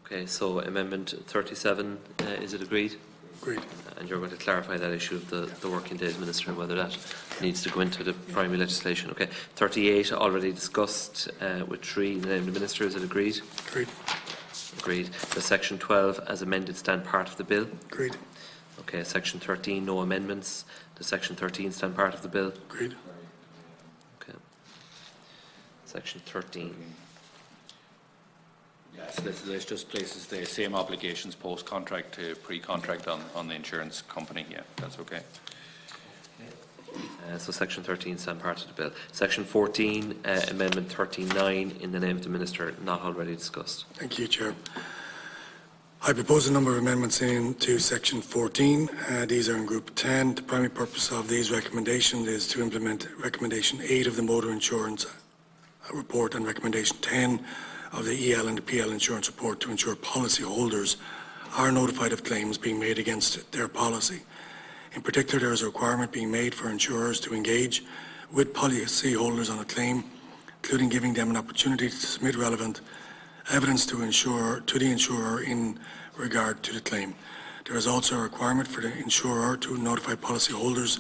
Okay, so Amendment 37, is it agreed? Agreed. And you're going to clarify that issue of the working days, Minister, and whether that needs to go into the primary legislation. Okay, 38 already discussed with 3 in the name of the Minister. Is it agreed? Agreed. Agreed. The Section 12 as amended stand part of the bill? Agreed. Okay, Section 13, no amendments. Does Section 13 stand part of the bill? Agreed. Okay. Section 13. Yes, this just places the same obligations post-contract to pre-contract on the insurance company. Yeah, that's okay. So Section 13 stand part of the bill. Section 14, Amendment 39 in the name of the Minister, not already discussed. Thank you, Chair. I propose a number of amendments into Section 14. These are in Group 10. The primary purpose of these recommendations is to implement Recommendation 8 of the Motor Insurance Report and Recommendation 10 of the EL and the PL Insurance Report to ensure policyholders are notified of claims being made against their policy. In particular, there is a requirement being made for insurers to engage with policyholders on a claim, including giving them an opportunity to submit relevant evidence to the insurer in regard to the claim. There is also a requirement for the insurer to notify policyholders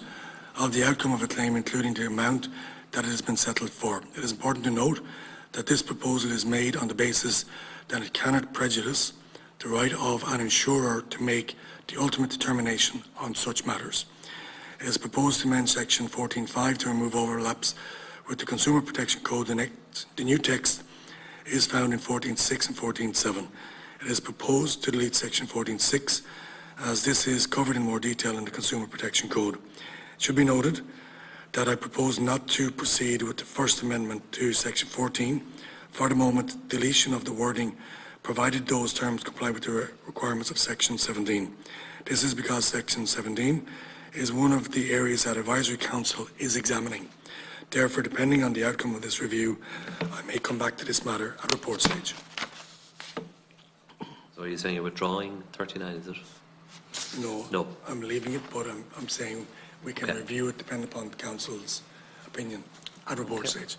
of the outcome of a claim, including the amount that it has been settled for. It is important to note that this proposal is made on the basis that it cannot prejudice the right of an insurer to make the ultimate determination on such matters. It is proposed to amend Section 14.5 to remove overlaps with the Consumer Protection Code. The new text is found in 14.6 and 14.7. It is proposed to delete Section 14.6 as this is covered in more detail in the Consumer Protection Code. It should be noted that I propose not to proceed with the first amendment to Section 14. For the moment, deletion of the wording provided those terms comply with the requirements of Section 17. This is because Section 17 is one of the areas that Advisory Council is examining. Therefore, depending on the outcome of this review, I may come back to this matter at report stage. So are you saying you're withdrawing 39, is it? No, No. I'm leaving it, but I'm saying we can Okay. review it depending upon the council's opinion at report Okay. stage.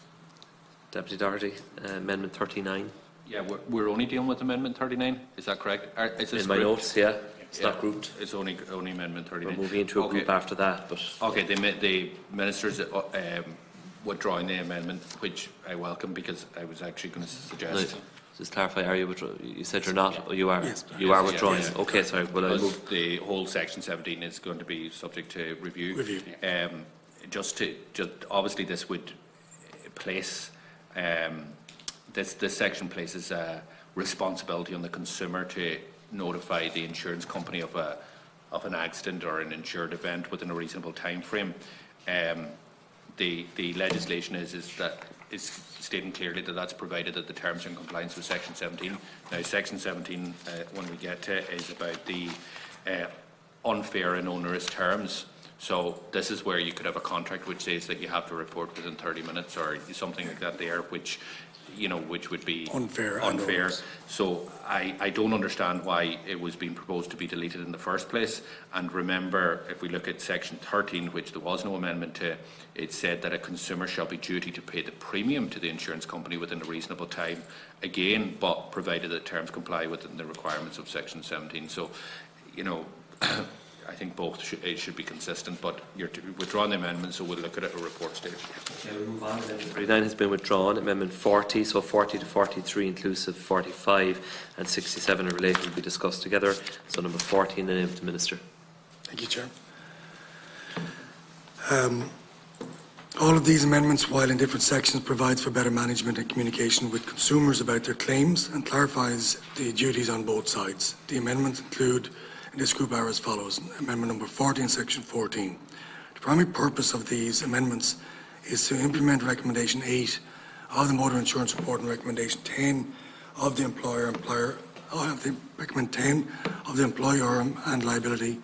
Deputy Doherty, Amendment 39. Yeah, we're only dealing with Amendment 39, is that correct? Is this In my grouped? notes, yeah, it's Yeah, not grouped. It's only Amendment 39. We're moving into a Okay. group after that, but Okay, the Minister's withdrawing the amendment, which I welcome because I was actually going to suggest. just clarify, are you you said you're not, or you are? Yes. You are Yes, withdrawing. yeah. Okay, sorry, well, I Because move. the whole section 17 is going to be subject to review. Just obviously this would place this section places a responsibility on the consumer to notify the insurance company of an accident or an insured event within a reasonable time frame. The legislation is stating clearly that that's provided that the terms are in compliance with Section 17. Now, Section 17, when we get to, is about the unfair and onerous terms. So this is where you could have a contract which says that you have to report within 30 minutes or something like that there, which would be Unfair. So I don't understand why it was being proposed to be deleted in the first place. And remember, if we look at Section 13, which there was no amendment to, it said that a consumer shall be duty to pay the premium to the insurance company within a reasonable time, again, but provided that terms comply within the requirements of Section 17. So, I think both should be consistent, but you're withdrawing the amendment, so we'll look at it at a report stage. Okay, we'll move on. Amendment 39 has been withdrawn. Amendment 40, so 40 to 43 inclusive, 45 and 67 are related, will be discussed together. So number 40 in the name of the Minister. Thank you, Chair. All of these amendments, while in different sections, provides for better management and communication with consumers about their claims and clarifies the duties on both sides. The amendments include in this group are as follows. Amendment number 40 in Section 14. The primary purpose of these amendments is to implement Recommendation 8 of the Motor Insurance Report and Recommendation 10 of the Recommend 10 of the Employer and Liability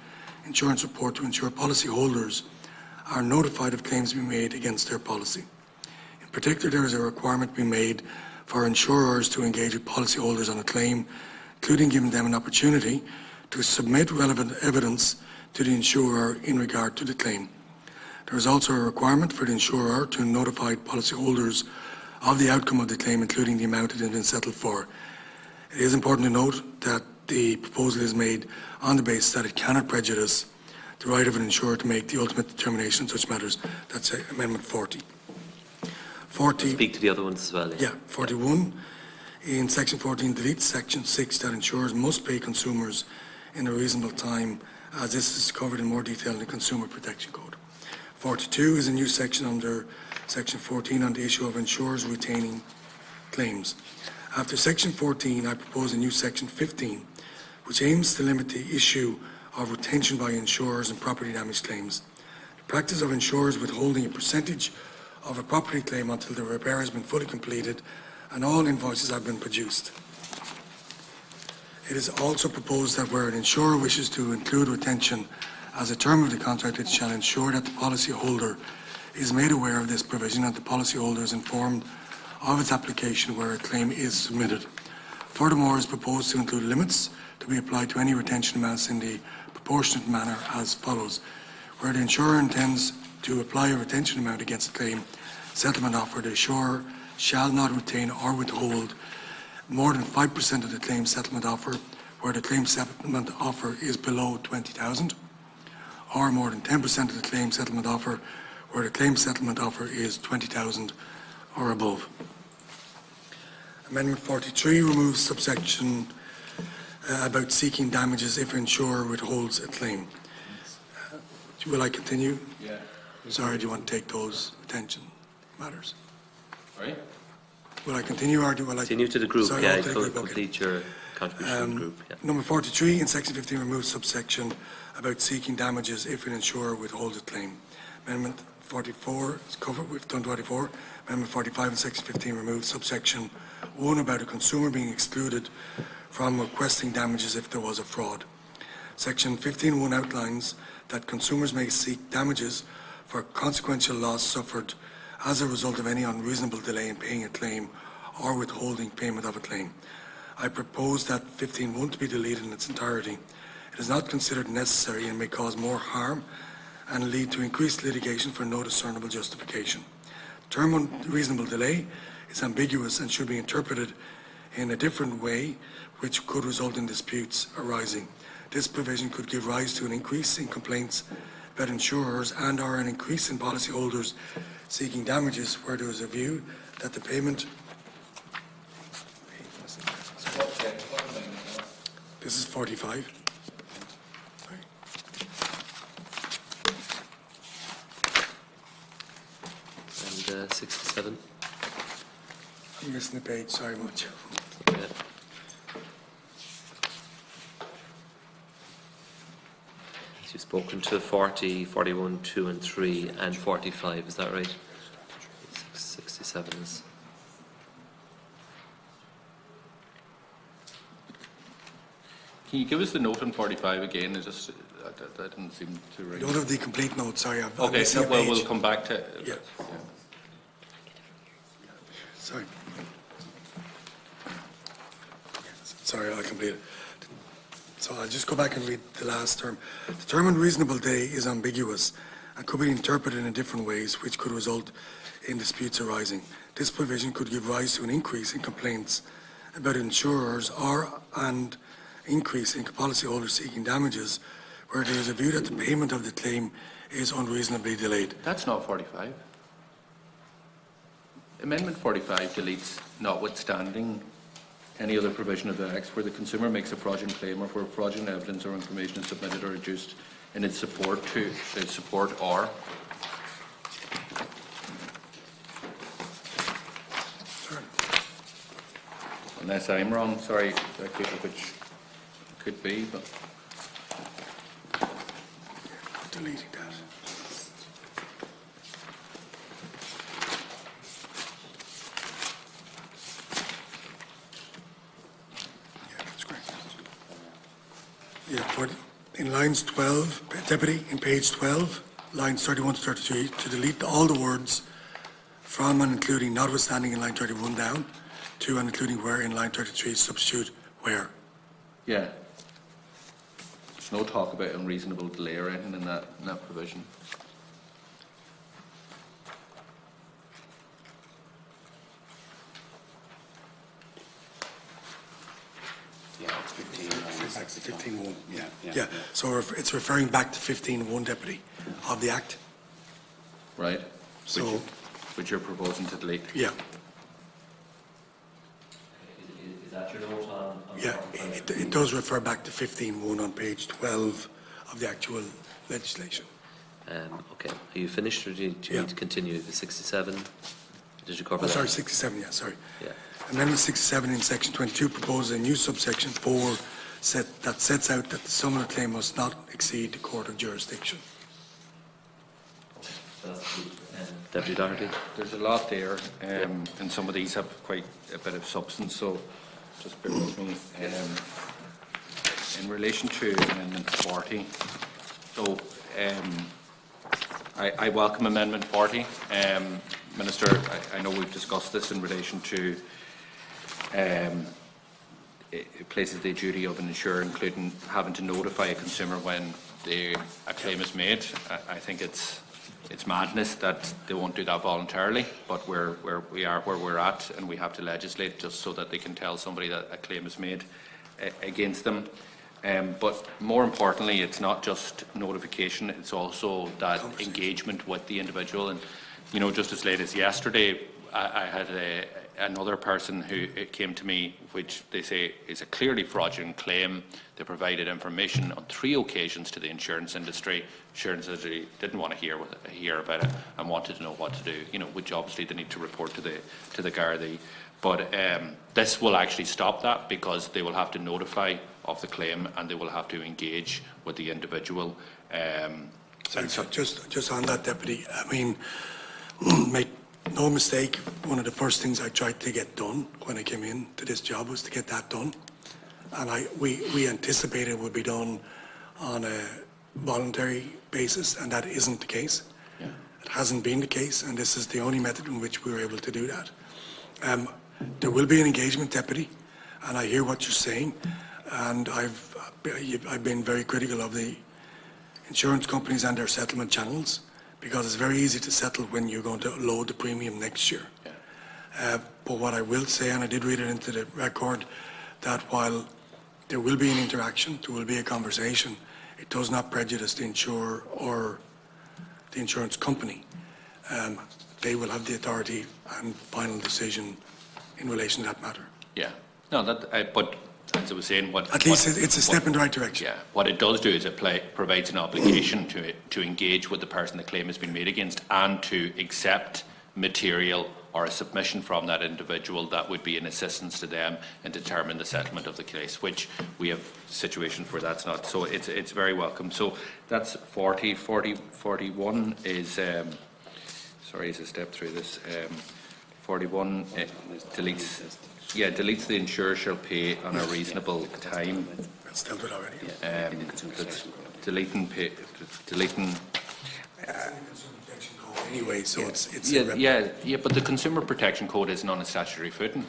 Insurance Report to ensure policyholders are notified of claims being made against their policy. In particular, there is a requirement being made for insurers to engage with policyholders on a claim, including giving them an opportunity to submit relevant evidence to the insurer in regard to the claim. There is also a requirement for the insurer to notify policyholders of the outcome of the claim, including the amount it has been settled for. It is important to note that the proposal is made on the basis that it cannot prejudice the right of an insurer to make the ultimate determination in such matters. That's Amendment 40. 40. Speak to the other ones as well. Yeah, 41. In Section 14, deletes Section 6 that insurers must pay consumers in a reasonable time, as this is covered in more detail in the Consumer Protection Code. 42 is a new section under Section 14 on the issue of insurers retaining claims. After Section 14, I propose a new Section 15, which aims to limit the issue of retention by insurers in property damage claims. The practice of insurers withholding a percentage of a property claim until the repair has been fully completed and all invoices have been produced. It is also proposed that where an insurer wishes to include retention as a term of the contract, it shall ensure that the policyholder is made aware of this provision and the policyholder is informed of its application where a claim is submitted. Furthermore, it is proposed to include limits to be applied to any retention amounts in the proportionate manner as follows. Where the insurer intends to apply a retention amount against a claim settlement offer, the insurer shall not retain or withhold more than 5% of the claim settlement offer where the claim settlement offer is below 20,000, or more than 10% of the claim settlement offer where the claim settlement offer is 20,000 or above. Amendment 43 removes subsection about seeking damages if an insurer withholds a claim. Will I continue? Yeah. Sorry, do you want to take those retention matters? Sorry? Will I continue or will I... Continue to the group, Sorry, yeah, I'll take the group, okay. complete your contribution to the group. Yeah. Number 43 in Section 15 removes subsection about seeking damages if an insurer withholds a claim. Amendment 44 is covered, we've done 24. Amendment 45 in Section 15 removes subsection 1 about a consumer being excluded from requesting damages if there was a fraud. Section 15.1 outlines that consumers may seek damages for consequential loss suffered as a result of any unreasonable delay in paying a claim or withholding payment of a claim. I propose that 15.1 to be deleted in its entirety. It is not considered necessary and may cause more harm and lead to increased litigation for no discernible justification. The term unreasonable delay is ambiguous and should be interpreted in a different way, which could result in disputes arising. This provision could give rise to an increase in complaints about insurers and/or an increase in policyholders seeking damages where there is a view that the payment. This is 45. Sorry. And 67. I'm missing the page, sorry much. Yeah. You've spoken to 40, 41, 2 and 3 and 45, is that right? 67 is... Can you give us the note on 45 again? It just, that didn't seem to ring. I don't have the complete note, sorry. Okay, so we'll come back to it. Yeah. Sorry. Sorry, I'll complete it. So I'll just go back and read the last term. The term unreasonable delay is ambiguous and could be interpreted in different ways, which could result in disputes arising. This provision could give rise to an increase in complaints about insurers or an increase in policyholders seeking damages where there is a view that the payment of the claim is unreasonably delayed. That's not 45. Amendment 45 deletes notwithstanding any other provision of the Act where the consumer makes a fraudulent claim or where fraudulent evidence or information is submitted or reduced in its support or. Sorry. Unless I'm wrong, sorry, which could be, but. Deleting that. Yeah, in lines 12, Deputy, in page 12, lines 31 to 33, to delete all the words from and including notwithstanding in line 31 down, to and including where in line 33, substitute where. Yeah. There's no talk about unreasonable delay or anything in that provision. Back to 15.1. Yeah. So it's referring back to 15.1, Deputy, of the Act. Right. So, which you're proposing to delete. yeah. Is that your note on Yeah, it does refer back to 15.1 on page 12 of the actual legislation. Okay. Are you finished or do you need to continue? The 67? Did you cover that? Sorry, 67, yeah, sorry. Yeah. Amendment 67 in section 22 proposes a new subsection 4 that sets out that the sum of the claim must not exceed the court of jurisdiction. Deputy Doherty? There's a lot there, and some of these have quite a bit of substance, so just bear with me. In relation to Amendment 40, so I welcome Amendment 40. Minister, I know we've discussed this in relation to it places the duty of an insurer, including having to notify a consumer when a claim is made. I think it's madness that they won't do that voluntarily, but where we're at, and we have to legislate just so that they can tell somebody that a claim is made against them. But more importantly, it's not just notification, it's also that engagement with the individual. And, you know, just as late as yesterday, I had another person who came to me, which they say is a clearly fraudulent claim. They provided information on 3 occasions to the insurance industry. Insurance industry didn't want to hear about it and wanted to know what to do, you know, which obviously they need to report to the Gardaí. But this will actually stop that, because they will have to notify of the claim and they will have to engage with the individual. So just on that, Deputy, I mean, make no mistake, one of the first things I tried to get done when I came in to this job was to get that done. And we anticipated it would be done on a voluntary basis, and that isn't the case. Yeah. It hasn't been the case, and this is the only method in which we were able to do that. There will be an engagement deputy, and I hear what you're saying, and I've been very critical of the insurance companies and their settlement channels, because it's very easy to settle when you're going to load the premium next year. But what I will say, and I did read it into the record, that while there will be an interaction, there will be a conversation, it does not prejudice the insurer or the insurance company. They will have the authority and final decision in relation to that matter. Yeah. No, but as I was saying, at least it's a step in the right direction. Yeah. What it does do is it provides an obligation to engage with the person the claim has been made against and to accept material or a submission from that individual that would be an assistance to them in determining the settlement of the case, which we have situations where that's not. So it's very welcome. So that's 40. 41 is, sorry, as I step through this, 41 deletes the insurer shall pay on a reasonable time. That's dealt with already. That's deleting anyway, so it's but the Consumer Protection Code isn't on a statutory footing.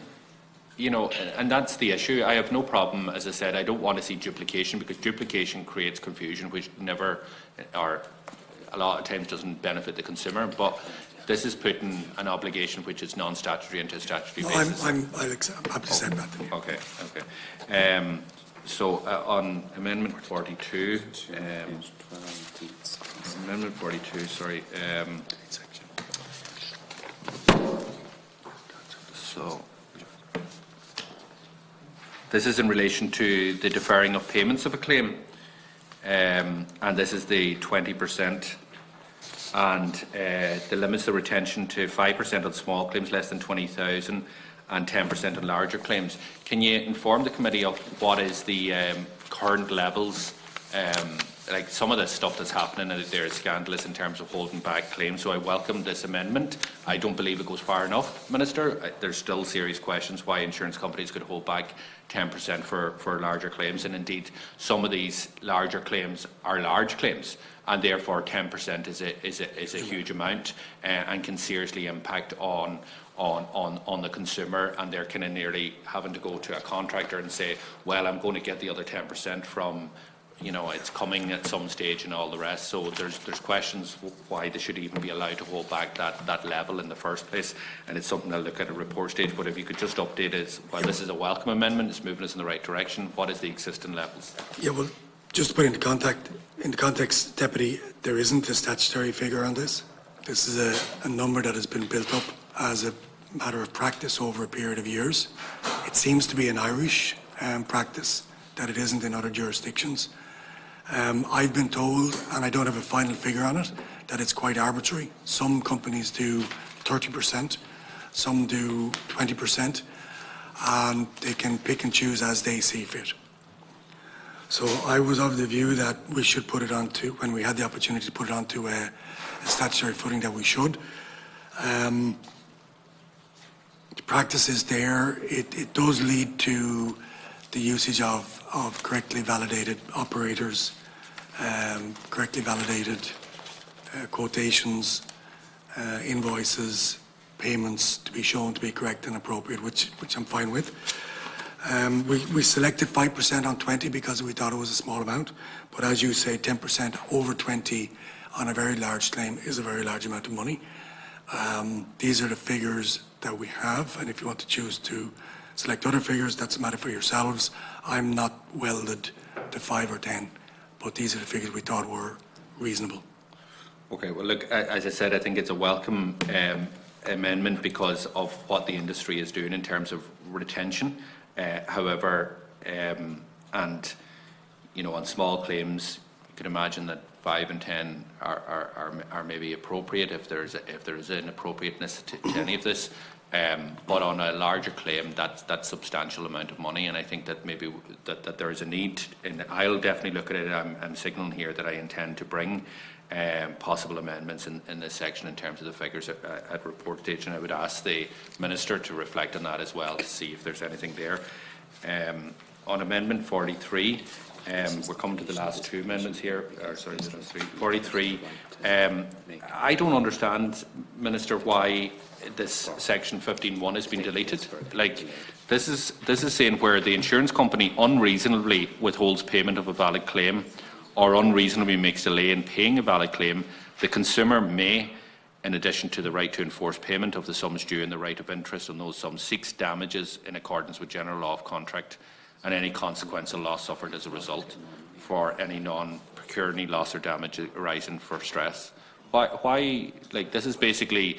You know, and that's the issue. I have no problem, as I said, I don't want to see duplication, because duplication creates confusion, which never, or a lot of times doesn't benefit the consumer. But this is putting an obligation which is non-statutory into a statutory basis. I'll have to send that to you. Okay. So on Amendment 42, Amendment 42, sorry. So this is in relation to the deferring of payments of a claim, and this is the 20%, and the limits the retention to 5% on small claims less than 20,000 and 10% on larger claims. Can you inform the committee of what is the current levels? Like some of the stuff that's happening there is scandalous in terms of holding back claims, so I welcome this amendment. I don't believe it goes far enough, Minister. There's still serious questions why insurance companies could hold back 10% for larger claims, and indeed some of these larger claims are large claims, and therefore 10% is a huge amount and can seriously impact on the consumer, and they're kind of nearly having to go to a contractor and say, well, I'm going to get the other 10% from, you know, it's coming at some stage and all the rest. So there's questions why they should even be allowed to hold back that level in the first place, and it's something I'll look at report stage. But if you could just update us, well, this is a welcome amendment, it's moving us in the right direction. What is the existing levels? Yeah, well, just to put into context, Deputy, there isn't a statutory figure on this. This is a number that has been built up as a matter of practice over a period of years. It seems to be an Irish practice, that it isn't in other jurisdictions. I've been told, and I don't have a final figure on it, that it's quite arbitrary. Some companies do 30%, some do 20%, and they can pick and choose as they see fit. So I was of the view that we should put it onto, when we had the opportunity to put it onto a statutory footing, that we should. The practice is there. It does lead to the usage of correctly validated operators, correctly validated quotations, invoices, payments to be shown to be correct and appropriate, which I'm fine with. We selected 5% on 20 because we thought it was a small amount, but as you say, 10% over 20 on a very large claim is a very large amount of money. These are the figures that we have, and if you want to choose to select other figures, that's a matter for yourselves. I'm not welded to 5 or 10, but these are the figures we thought were reasonable. Okay, well look, as I said, I think it's a welcome amendment because of what the industry is doing in terms of retention. However, and you know, on small claims, you can imagine that 5 and 10 are maybe appropriate if there is an appropriateness to any of this. But on a larger claim, that's substantial amount of money, and I think that maybe that there is a need, and I'll definitely look at it. I'm signalling here that I intend to bring possible amendments in this section in terms of the figures at report stage, and I would ask the Minister to reflect on that as well to see if there's anything there. On Amendment 43, We're coming to the last two amendments here. Sorry, the last three. 43. I don't understand, Minister, why this section 15.1 has been deleted. Like, this is saying where the insurance company unreasonably withholds payment of a valid claim or unreasonably makes delay in paying a valid claim, the consumer may, in addition to the right to enforce payment of the sums due and the right of interest on those sums, seeks damages in accordance with general law of contract and any consequential loss suffered as a result for any non-pecuniary loss or damage arising for stress. Why? Like, this is basically,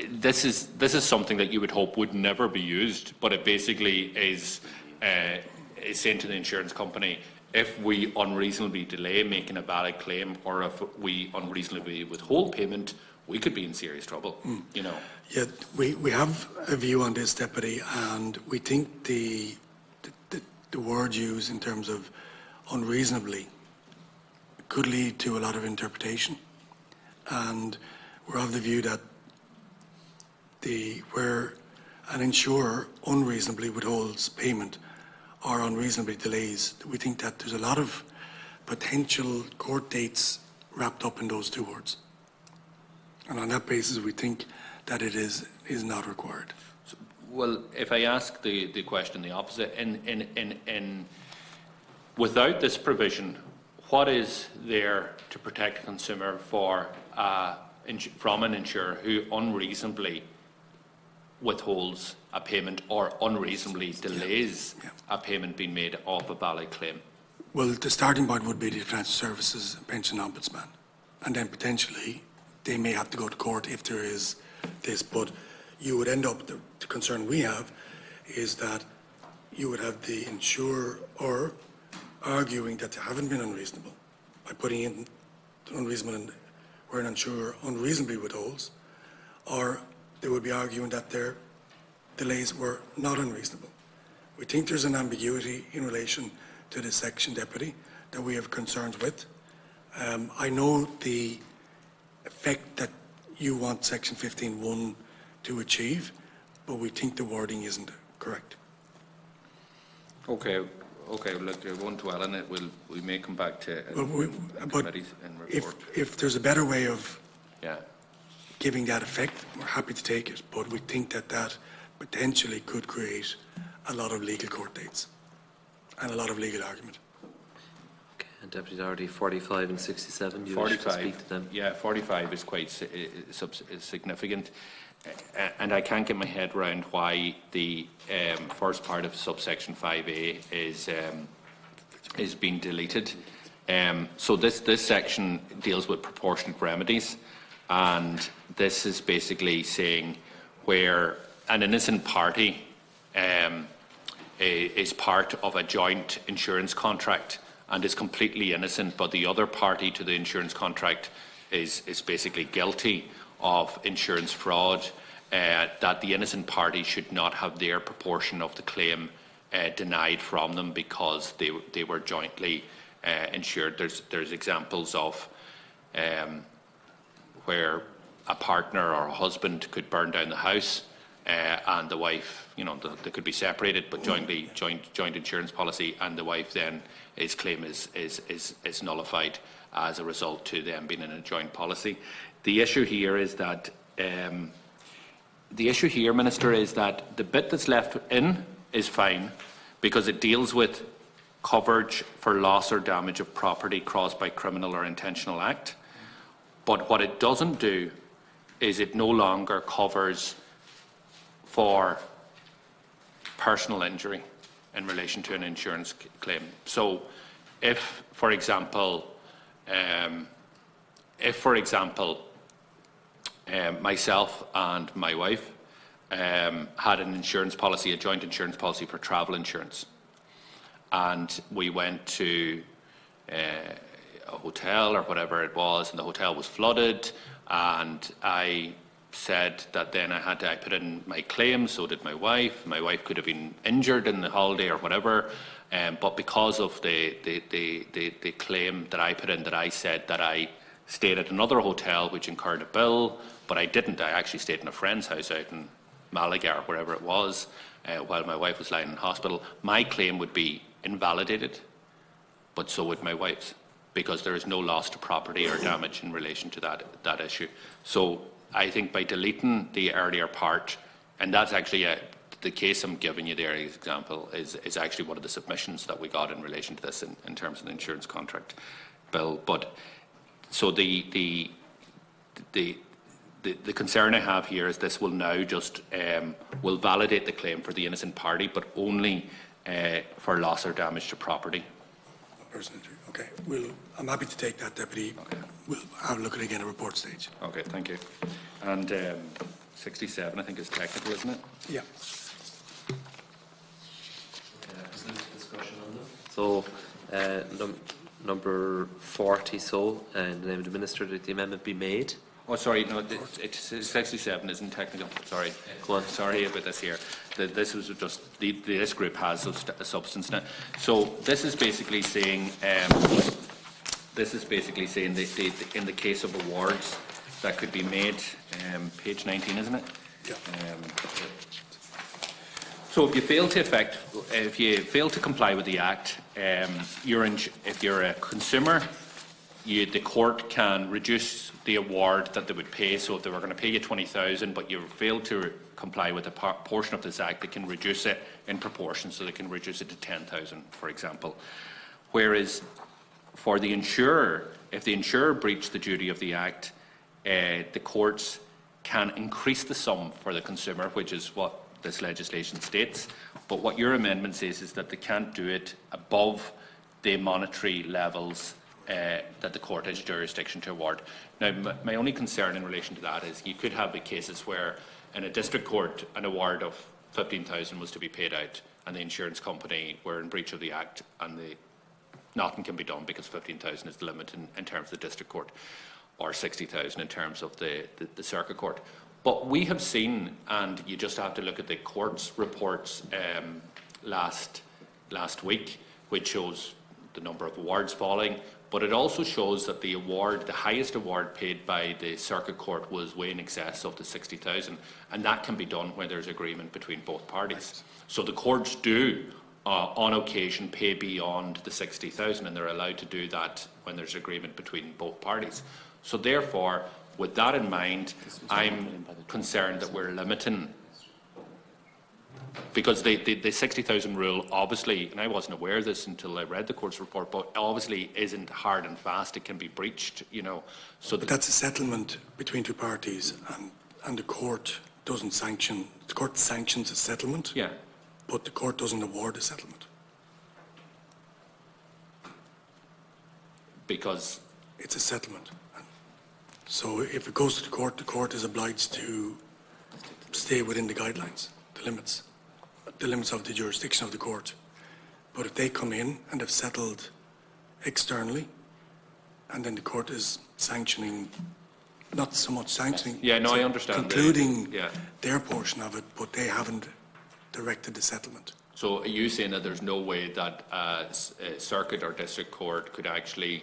this is something that you would hope would never be used, but it basically is saying to the insurance company, if we unreasonably delay making a valid claim, or if we unreasonably withhold payment, we could be in serious trouble. You know. Yeah, we have a view on this, Deputy, and we think the word used in terms of unreasonably could lead to a lot of interpretation, and we're of the view that where an insurer unreasonably withholds payment or unreasonably delays, we think that there's a lot of potential court dates wrapped up in those two words. And on that basis, we think that it is not required. Well, if I ask the question the opposite, without this provision, what is there to protect a consumer from an insurer who unreasonably withholds a payment or unreasonably delays a payment being made of a valid claim? Well, the starting point would be the Financial Services Pension Ombudsman, and then potentially they may have to go to court if there is this, but you would end up, the concern we have is that you would have the insurer arguing that they haven't been unreasonable by putting in unreasonable where an insurer unreasonably withholds, or they would be arguing that their delays were not unreasonable. We think there's an ambiguity in relation to this section, Deputy, that we have concerns with. I know the effect that you want section 15.1 to achieve, but we think the wording isn't correct. Okay, look, we won't dwell on it. We may come back to committees and report. If there's a better way of yeah. giving that effect, we're happy to take it, but we think that that potentially could create a lot of legal court dates and a lot of legal argument. Okay, and Deputy Doherty, 45 and 67, you 45, wish to speak to them? Yeah, 45 is quite significant, and I can't get my head around why the first part of subsection 5A is being deleted. So this section deals with proportionate remedies, and this is basically saying where an innocent party is part of a joint insurance contract and is completely innocent, but the other party to the insurance contract is basically guilty of insurance fraud, that the innocent party should not have their proportion of the claim denied from them because they were jointly insured. There's examples of where a partner or a husband could burn down the house, and the wife, you know, they could be separated, but joint insurance policy, and the wife then, his claim is nullified as a result to them being in a joint policy. The issue here is that Minister, is that the bit that's left in is fine because it deals with coverage for loss or damage of property caused by criminal or intentional act. But what it doesn't do is it no longer covers for personal injury in relation to an insurance claim. So if, for example, myself and my wife had an insurance policy, a joint insurance policy for travel insurance, and we went to a hotel or whatever it was, and the hotel was flooded, and I said that then I put in my claim, so did my wife. My wife could have been injured in the holiday or whatever, but because of the claim that I put in, that I said that I stayed at another hotel which incurred a bill, but I didn't. I actually stayed in a friend's house out in Malaga or wherever it was while my wife was lying in hospital. My claim would be invalidated but so would my wife's, because there is no loss to property or damage in relation to that issue. So I think by deleting the earlier part, and that's actually the case I'm giving you there, as example, is actually one of the submissions that we got in relation to this in terms of the insurance contract bill. But so the concern I have here is this will now just will validate the claim for the innocent party, but only for loss or damage to property. Personal injury. Okay. I'm happy to take that, Deputy. Okay. We'll have a look at it again at report stage. Okay, thank you. And 67, I think, is technical, isn't it? Yeah. Discussion on that. So, number 40, so, in the name of the Minister, that the amendment be made. Oh, sorry, no, it's 67 isn't technical. Sorry. Go on. Sorry about this here. This was just, this group has a substance now. So this is basically saying, that in the case of awards that could be made, page 19, isn't it? Yeah. So if you fail to comply with the Act, if you're a consumer, the court can reduce the award that they would pay. So if they were going to pay you 20,000, but you failed to comply with a portion of this Act, they can reduce it in proportion. So they can reduce it to 10,000, for example. Whereas for the insurer, if the insurer breached the duty of the Act, the courts can increase the sum for the consumer, which is what this legislation states. But what your amendment says is that they can't do it above the monetary levels that the court has jurisdiction to award. Now, my only concern in relation to that is you could have the cases where in a district court an award of 15,000 was to be paid out and the insurance company were in breach of the Act and nothing can be done because 15,000 is the limit in terms of the district court, or 60,000 in terms of the circuit court. But we have seen, and you just have to look at the court's reports last week, which shows the number of awards falling, but it also shows that the highest award paid by the circuit court was way in excess of the 60,000, and that can be done when there's agreement between both parties. So the courts do, on occasion, pay beyond the 60,000, and they're allowed to do that when there's agreement between both parties. So therefore, with that in mind, I'm concerned that we're limiting, because the 60,000 rule obviously, and I wasn't aware of this until I read the court's report, but obviously isn't hard and fast. It can be breached, you know. So but that's a settlement between two parties, and the court doesn't sanction. The court sanctions a settlement. Yeah. But the court doesn't award a settlement. Because it's a settlement. So if it goes to the court is obliged to stay within the guidelines, the limits of the jurisdiction of the court. But if they come in and have settled externally, and then the court is sanctioning, not so much sanctioning, yeah, no, I understand, concluding their portion of it, but they haven't directed the settlement. So are you saying that there's no way that a circuit or district court could actually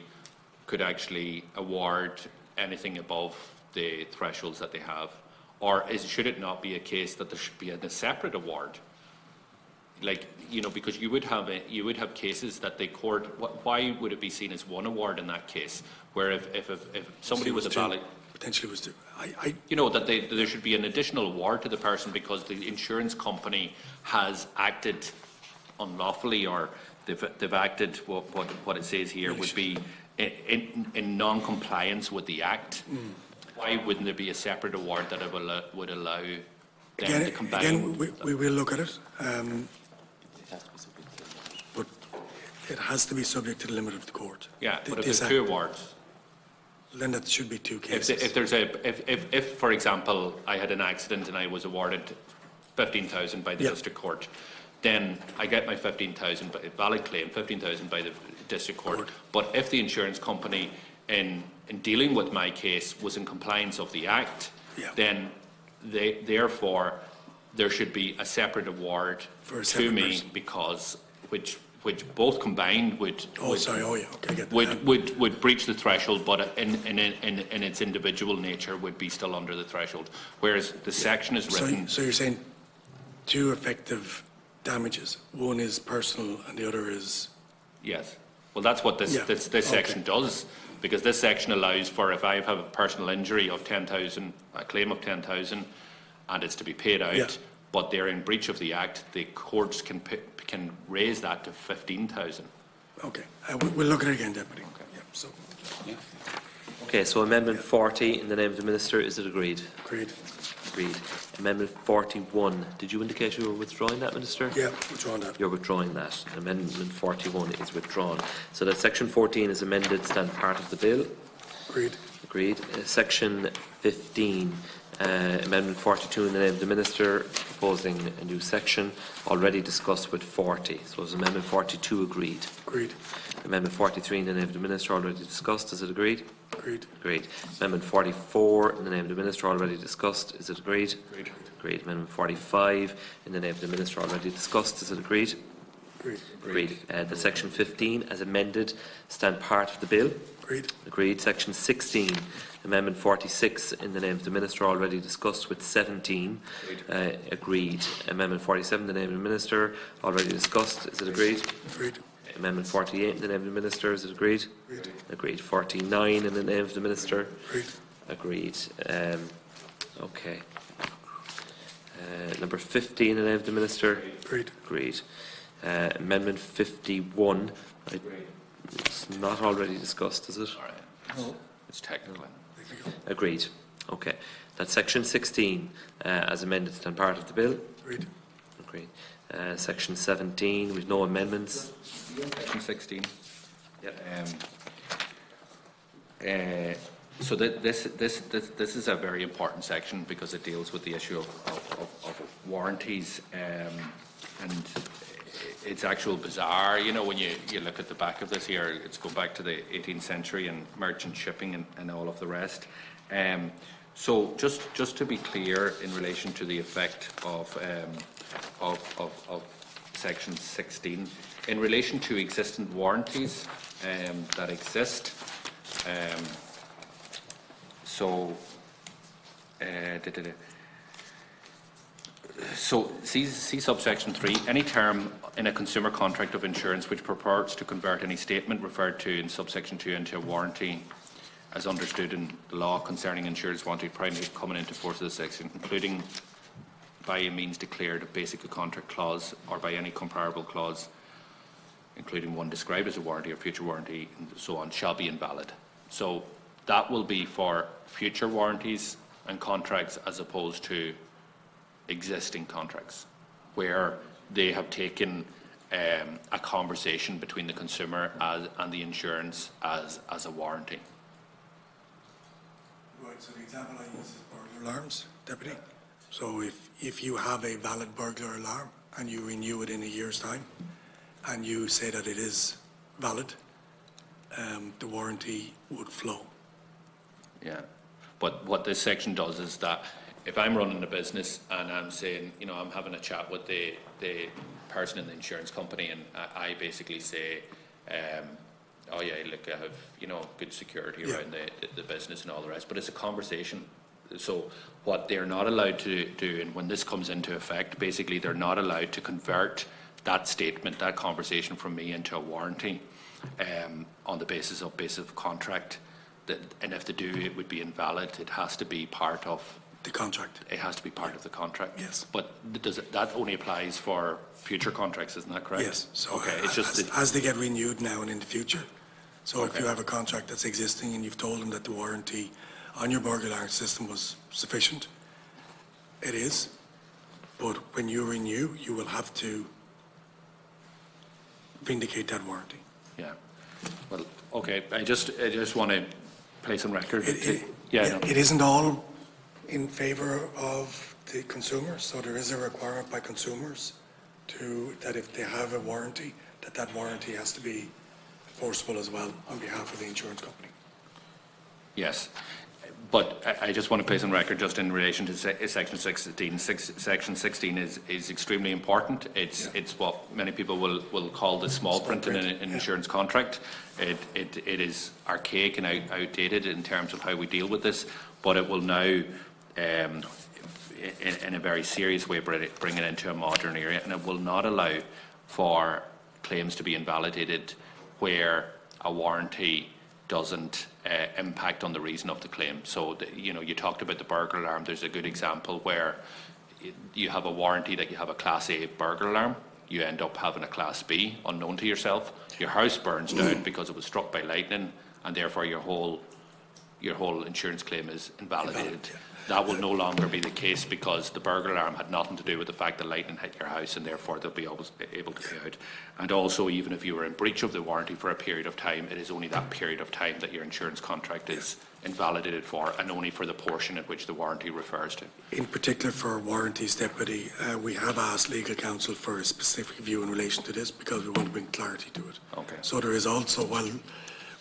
award anything above the thresholds that they have? Or should it not be a case that there should be a separate award? Like, you know, because you would have cases that the court, why would it be seen as one award in that case? Where if somebody was a valid, potentially was two. You know, that there should be an additional award to the person because the insurance company has acted unlawfully, or they've acted what it says here would be in non-compliance with the Act. Why wouldn't there be a separate award that would allow them to combine? Again, we will look at it, but it has to be subject to the limit of the court. Yeah, but if there's two awards, then that should be two cases. If for example I had an accident and I was awarded 15,000 by the district court, then I get my 15,000, valid claim, 15,000 by the district court. But if the insurance company, in dealing with my case, was in compliance of the Act, then therefore there should be a separate award to me, because which both combined would breach the threshold, but in its individual nature would be still under the threshold. Whereas the section is written. So you're saying two effective damages. One is personal and the other is... Yes. Well, that's what this Yeah. this section does, because this section allows for, if I have a personal injury of 10,000, a claim of 10,000, and it's to be paid out, Yeah. but they're in breach of the Act, the courts can raise that to 15,000. Okay, we'll look at it again, Deputy. Okay. Yeah, so, Okay, so Amendment 40 in the name of the Minister, is it agreed? agreed. Agreed. Amendment 41, did you indicate you were withdrawing that, Minister? Yeah, withdrawn that. You're withdrawing that. Amendment 41 is withdrawn. So that Section 14 is amended, stand part of the bill. Agreed. Agreed. Section 15, Amendment 42 in the name of the Minister, proposing a new section, already discussed with 40. So is Amendment 42 agreed? Agreed. Amendment 43 in the name of the Minister, already discussed. Is it agreed? Agreed. Agreed. Amendment 44 in the name of the Minister, already discussed. Is it agreed? Agreed. Agreed. Amendment 45 in the name of the Minister, already discussed. Is it agreed? Agreed. Agreed. The Section 15 as amended, stand part of the bill. Agreed. Agreed. Section 16, Amendment 46 in the name of the Minister, already discussed with 17. Agreed. Amendment 47 in the name of the Minister, already discussed. Is it agreed? Agreed. Amendment 48 in the name of the Minister, is it agreed? Agreed. Agreed. 49 in the name of the Minister. Agreed. Agreed. Okay. Number 50 in the name of the Minister. Agreed. Agreed. Amendment 51. It's not already discussed, is it? All right. No. It's technical. Agreed. Okay. That's Section 16 as amended, stand part of the bill. Agreed. Agreed. Section 17, with no amendments. Section 16. Yep. So this is a very important section because it deals with the issue of warranties, and it's actual bizarre. You know, when you look at the back of this here, it's go back to the 18th century and merchant shipping and all of the rest. So just to be clear in relation to the effect of Section 16, in relation to existing warranties that exist. So see subsection 3. Any term in a consumer contract of insurance which purports to convert any statement referred to in subsection 2 into a warranty, as understood in the law concerning insurance warranty primarily coming into force of this section, including by a means declared a basic contract clause or by any comparable clause, including one described as a warranty or future warranty, and so on, shall be invalid. So that will be for future warranties and contracts as opposed to existing contracts, where they have taken a conversation between the consumer and the insurance as a warranty. Right, so the example I use is burglar alarms, Deputy. So if you have a valid burglar alarm and you renew it in a year's time and you say that it is valid, the warranty would flow. Yeah, but what this section does is that if I'm running a business and I'm saying, you know, I'm having a chat with the person in the insurance company, and I basically say, oh yeah, look, I have, you know, good security around the business and all the rest, but it's a conversation. So what they're not allowed to do, and when this comes into effect, basically they're not allowed to convert that statement, that conversation from me into a warranty on the basis of contract. And if they do, it would be invalid. It has to be part of The contract. It has to be part of the contract. Yes. But that only applies for future contracts, isn't that correct? Yes. So okay. It's just as they get renewed now and in the future. So if Okay. you have a contract that's existing and you've told them that the warranty on your burglar alarm system was sufficient, it is. But when you renew, you will have to vindicate that warranty. yeah. Well, okay. I just want to place on record. Yeah, it isn't all in favour of the consumer, so there is a requirement by consumers that if they have a warranty, that warranty has to be enforceable as well on behalf of the insurance company. Yes. But I just want to place on record, just in relation to Section 16. Section 16 is extremely important. It's what many people will call the small print in an insurance contract. It is archaic and outdated in terms of how we deal with this, but it will now, in a very serious way, bring it into a modern area, and it will not allow for claims to be invalidated where a warranty doesn't impact on the reason of the claim. So, you talked about the burglar alarm. There's a good example where you have a warranty that you have a Class A burglar alarm. You end up having a Class B, unknown to yourself. Your house burns down because it was struck by lightning, and therefore your whole insurance claim is invalidated. That will no longer be the case because the burglar alarm had nothing to do with the fact that lightning hit your house, and therefore they'll be able to pay out. And also, even if you were in breach of the warranty for a period of time, it is only that period of time that your insurance contract is invalidated for, and only for the portion at which the warranty refers to. In particular for warranties, Deputy, we have asked legal counsel for a specific view in relation to this because we want to bring clarity to it. Okay. So there is also, while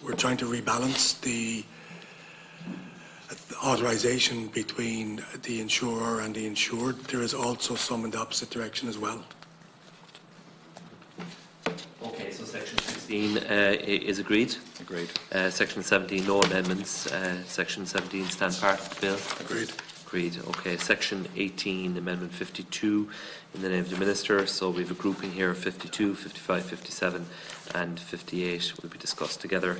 we're trying to rebalance the authorisation between the insurer and the insured, there is also some in the opposite direction as well. Okay, so section 16 is agreed. Agreed. Section 17, no amendments. Section 17, stand part of the bill. Agreed. Agreed. Okay. Section 18, Amendment 52, in the name of the Minister. So we have a grouping here of 52, 55, 57 and 58 will be discussed together.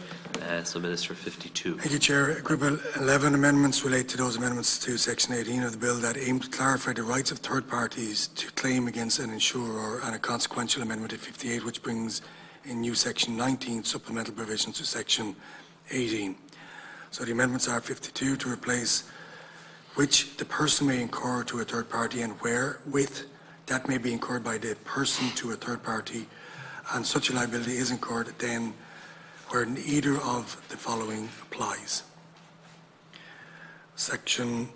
So Minister, 52. Thank you, Chair. A group of 11 amendments relate to those amendments to Section 18 of the bill that aim to clarify the rights of third parties to claim against an insurer, and a consequential amendment to 58 which brings in new Section 19 supplemental provisions to Section 18. So the amendments are 52 to replace which the person may incur to a third party, and where with that may be incurred by the person to a third party, and such a liability is incurred then where either of the following applies. Section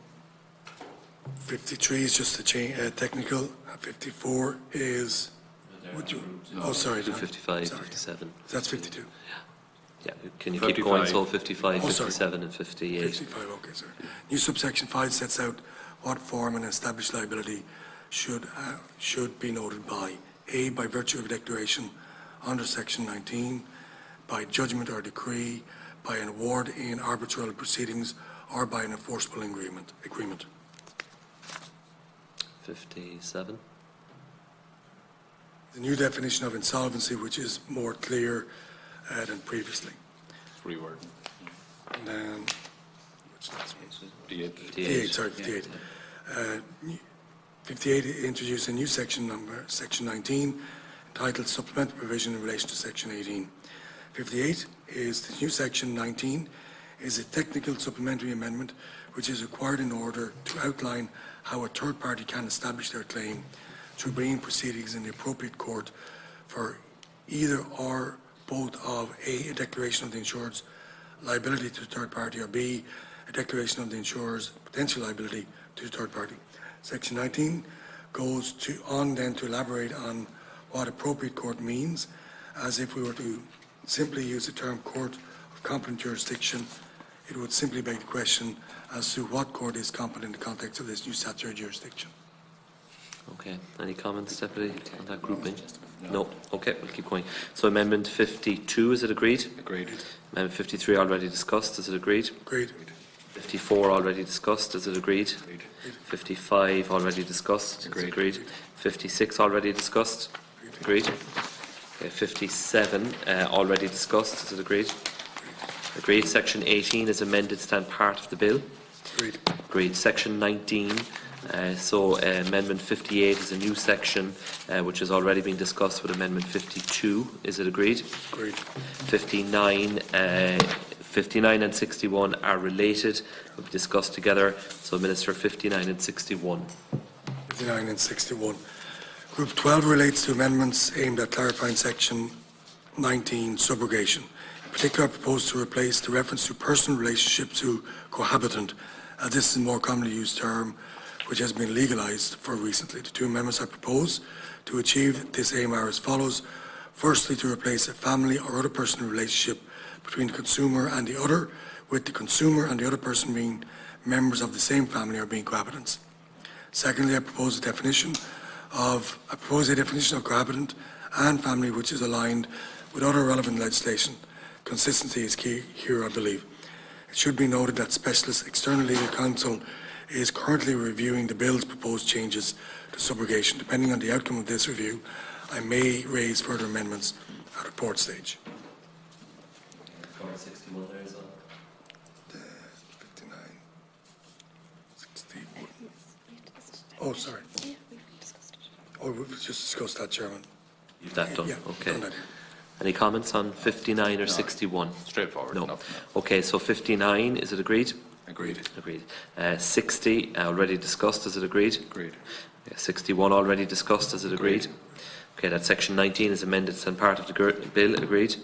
53 is just a technical. 54 is, would you, oh sorry, 55, sorry. 57. That's 52. Yeah, can you keep going? So 55, Oh, sorry. 57 and 58. 55, okay, sir. New subsection 5 sets out what form an established liability should be noted by: A, by virtue of a declaration under Section 19, by judgment or decree, by an award in arbitral proceedings, or by an enforceable agreement. 57. The new definition of insolvency, which is more clear than previously. Reword. And then, which last one? 58. 58, sorry, 58. 58 introduced a new section number, Section 19, entitled Supplemental Provision in relation to Section 18. 58 is the new Section 19, is a technical supplementary amendment which is required in order to outline how a third party can establish their claim through bringing proceedings in the appropriate court for either or both of A, a declaration of the insured's liability to the third party, or B, a declaration of the insurer's potential liability to the third party. Section 19 goes on then to elaborate on what appropriate court means, as if we were to simply use the term court of competent jurisdiction, it would simply beg the question as to what court is competent in the context of this new statutory jurisdiction. Okay. Any comments, Deputy, on that grouping? No. Okay, we'll keep going. So Amendment 52, is it agreed? Agreed. Amendment 53 already discussed, is it agreed? Agreed. 54 already discussed, is it agreed? Agreed. 55 already discussed, is it agreed? 56 already discussed, agreed? Okay, 57 already discussed, is it agreed? Agreed. Section 18 is amended, stand part of the bill. Agreed. Agreed. Section 19. So Amendment 58 is a new section which has already been discussed with Amendment 52. Is it agreed? Agreed. 59 and 61 are related. Will be discussed together. So Minister, 59 and 61. 59 and 61. Group 12 relates to amendments aimed at clarifying Section 19, subrogation. In particular, I propose to replace the reference to personal relationship to cohabitant, as this is a more commonly used term which has been legalised for recently. The two amendments I propose to achieve this aim are as follows. Firstly, to replace a family or other personal relationship between the consumer and the other, with the consumer and the other person being members of the same family or being cohabitants. Secondly, I propose a definition of cohabitant and family which is aligned with other relevant legislation. Consistency is key here, I believe. It should be noted that Specialist External Legal Counsel is currently reviewing the bill's proposed changes to subrogation. Depending on the outcome of this review, I may raise further amendments at report stage. Cover 61 there as well. 59, 61. Oh, sorry. Yeah, we've discussed it. Oh, we've just discussed that, Chairman. You've that done? Yeah, Okay. done that. Any comments on 59 or 61? Straightforward. No. Nothing. Okay, so 59, is it agreed? Agreed. Agreed. 60, already discussed, is it agreed? Agreed. 61, already discussed, is it agreed? Okay, that section 19 is amended and part of the bill, agreed?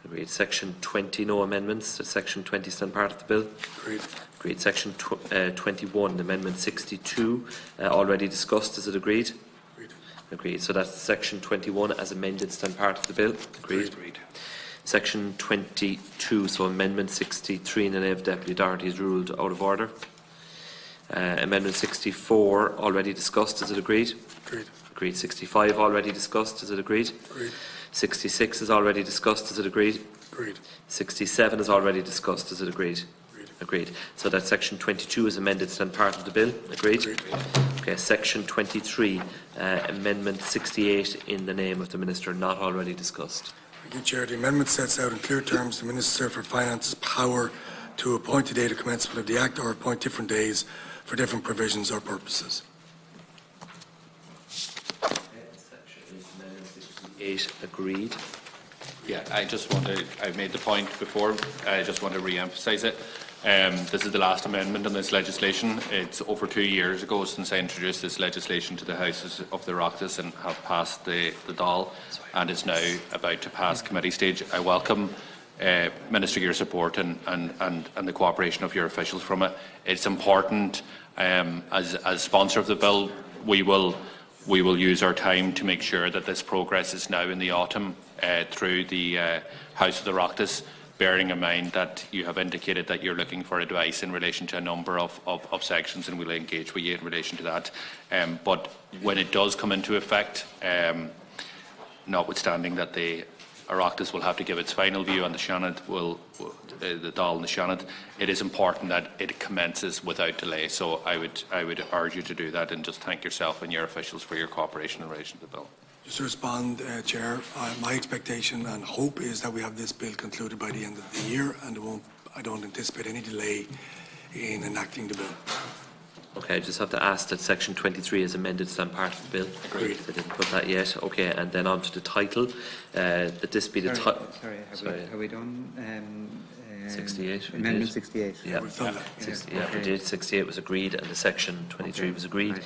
Agreed. Section 20, no amendments. Section 20 stand part of the bill? Agreed. Agreed. Section 21, amendment 62, already discussed, is it agreed? Agreed. Agreed. So that's section 21 as amended stand part of the bill? Agreed. Agreed. Section 22, so amendment 63 in the name of Deputy Doherty is ruled out of order. Amendment 64 already discussed, is it agreed? Agreed. Agreed. 65 already discussed, is it agreed? Agreed. 66 is already discussed, is it agreed? Agreed. 67 is already discussed, is it agreed? Agreed. Agreed. So that section 22 is amended stand part of the bill, agreed? Agreed. Okay, section 23, amendment 68 in the name of the Minister, not already discussed. Thank you, Chair. The amendment sets out in clear terms the Minister for Finance's power to appoint the date of commencement of the Act or appoint different days for different provisions or purposes. Okay, section is amendment 68 agreed. Yeah, I made the point before, I just want to re-emphasise it. This is the last amendment on this legislation. It's over 2 years ago since I introduced this legislation to the Houses of the Oireachtas and have passed the Dáil, and is now about to pass committee stage. I welcome, Minister, your support and the cooperation of your officials from it. It's important, as sponsor of the bill, we will use our time to make sure that this progress is now in the autumn through the House of the Oireachtas, bearing in mind that you have indicated that you're looking for advice in relation to a number of sections, and we'll engage with you in relation to that. But when it does come into effect, notwithstanding that the Oireachtas will have to give its final view on the Seanad, the Dáil and the Seanad, it is important that it commences without delay. So I would urge you to do that, and just thank yourself and your officials for your cooperation in relation to the bill. Just to respond, Chair, my expectation and hope is that we have this bill concluded by the end of the year, and I don't anticipate any delay in enacting the bill. Okay, I just have to ask that section 23 is amended stand part of the bill. Agreed. I didn't put that yet. Okay, and then on to the title. That this be the title. Sorry, have we done 68. we amendment did. 68? Yeah, We've done that. yeah, we did. 68 was agreed, and the section 23 was agreed. Right.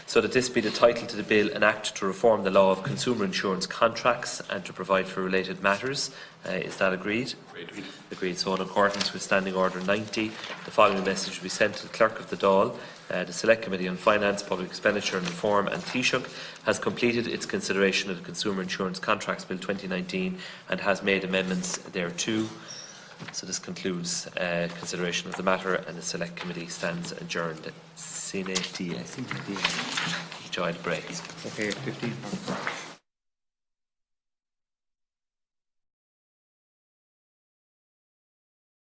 So that this be the title to the bill, an act to reform the law of consumer insurance contracts and to provide for related matters. Is that agreed? Agreed. Agreed. So in accordance with Standing Order 90, the following message will be sent to the Clerk of the Dáil. The Select Committee on Finance, Public Expenditure and Reform and Taoiseach has completed its consideration of the Consumer Insurance Contracts Bill 2019 and has made amendments thereto. So this concludes consideration of the matter, and the Select Committee stands adjourned. Sine die. Enjoy the break. Okay, 15.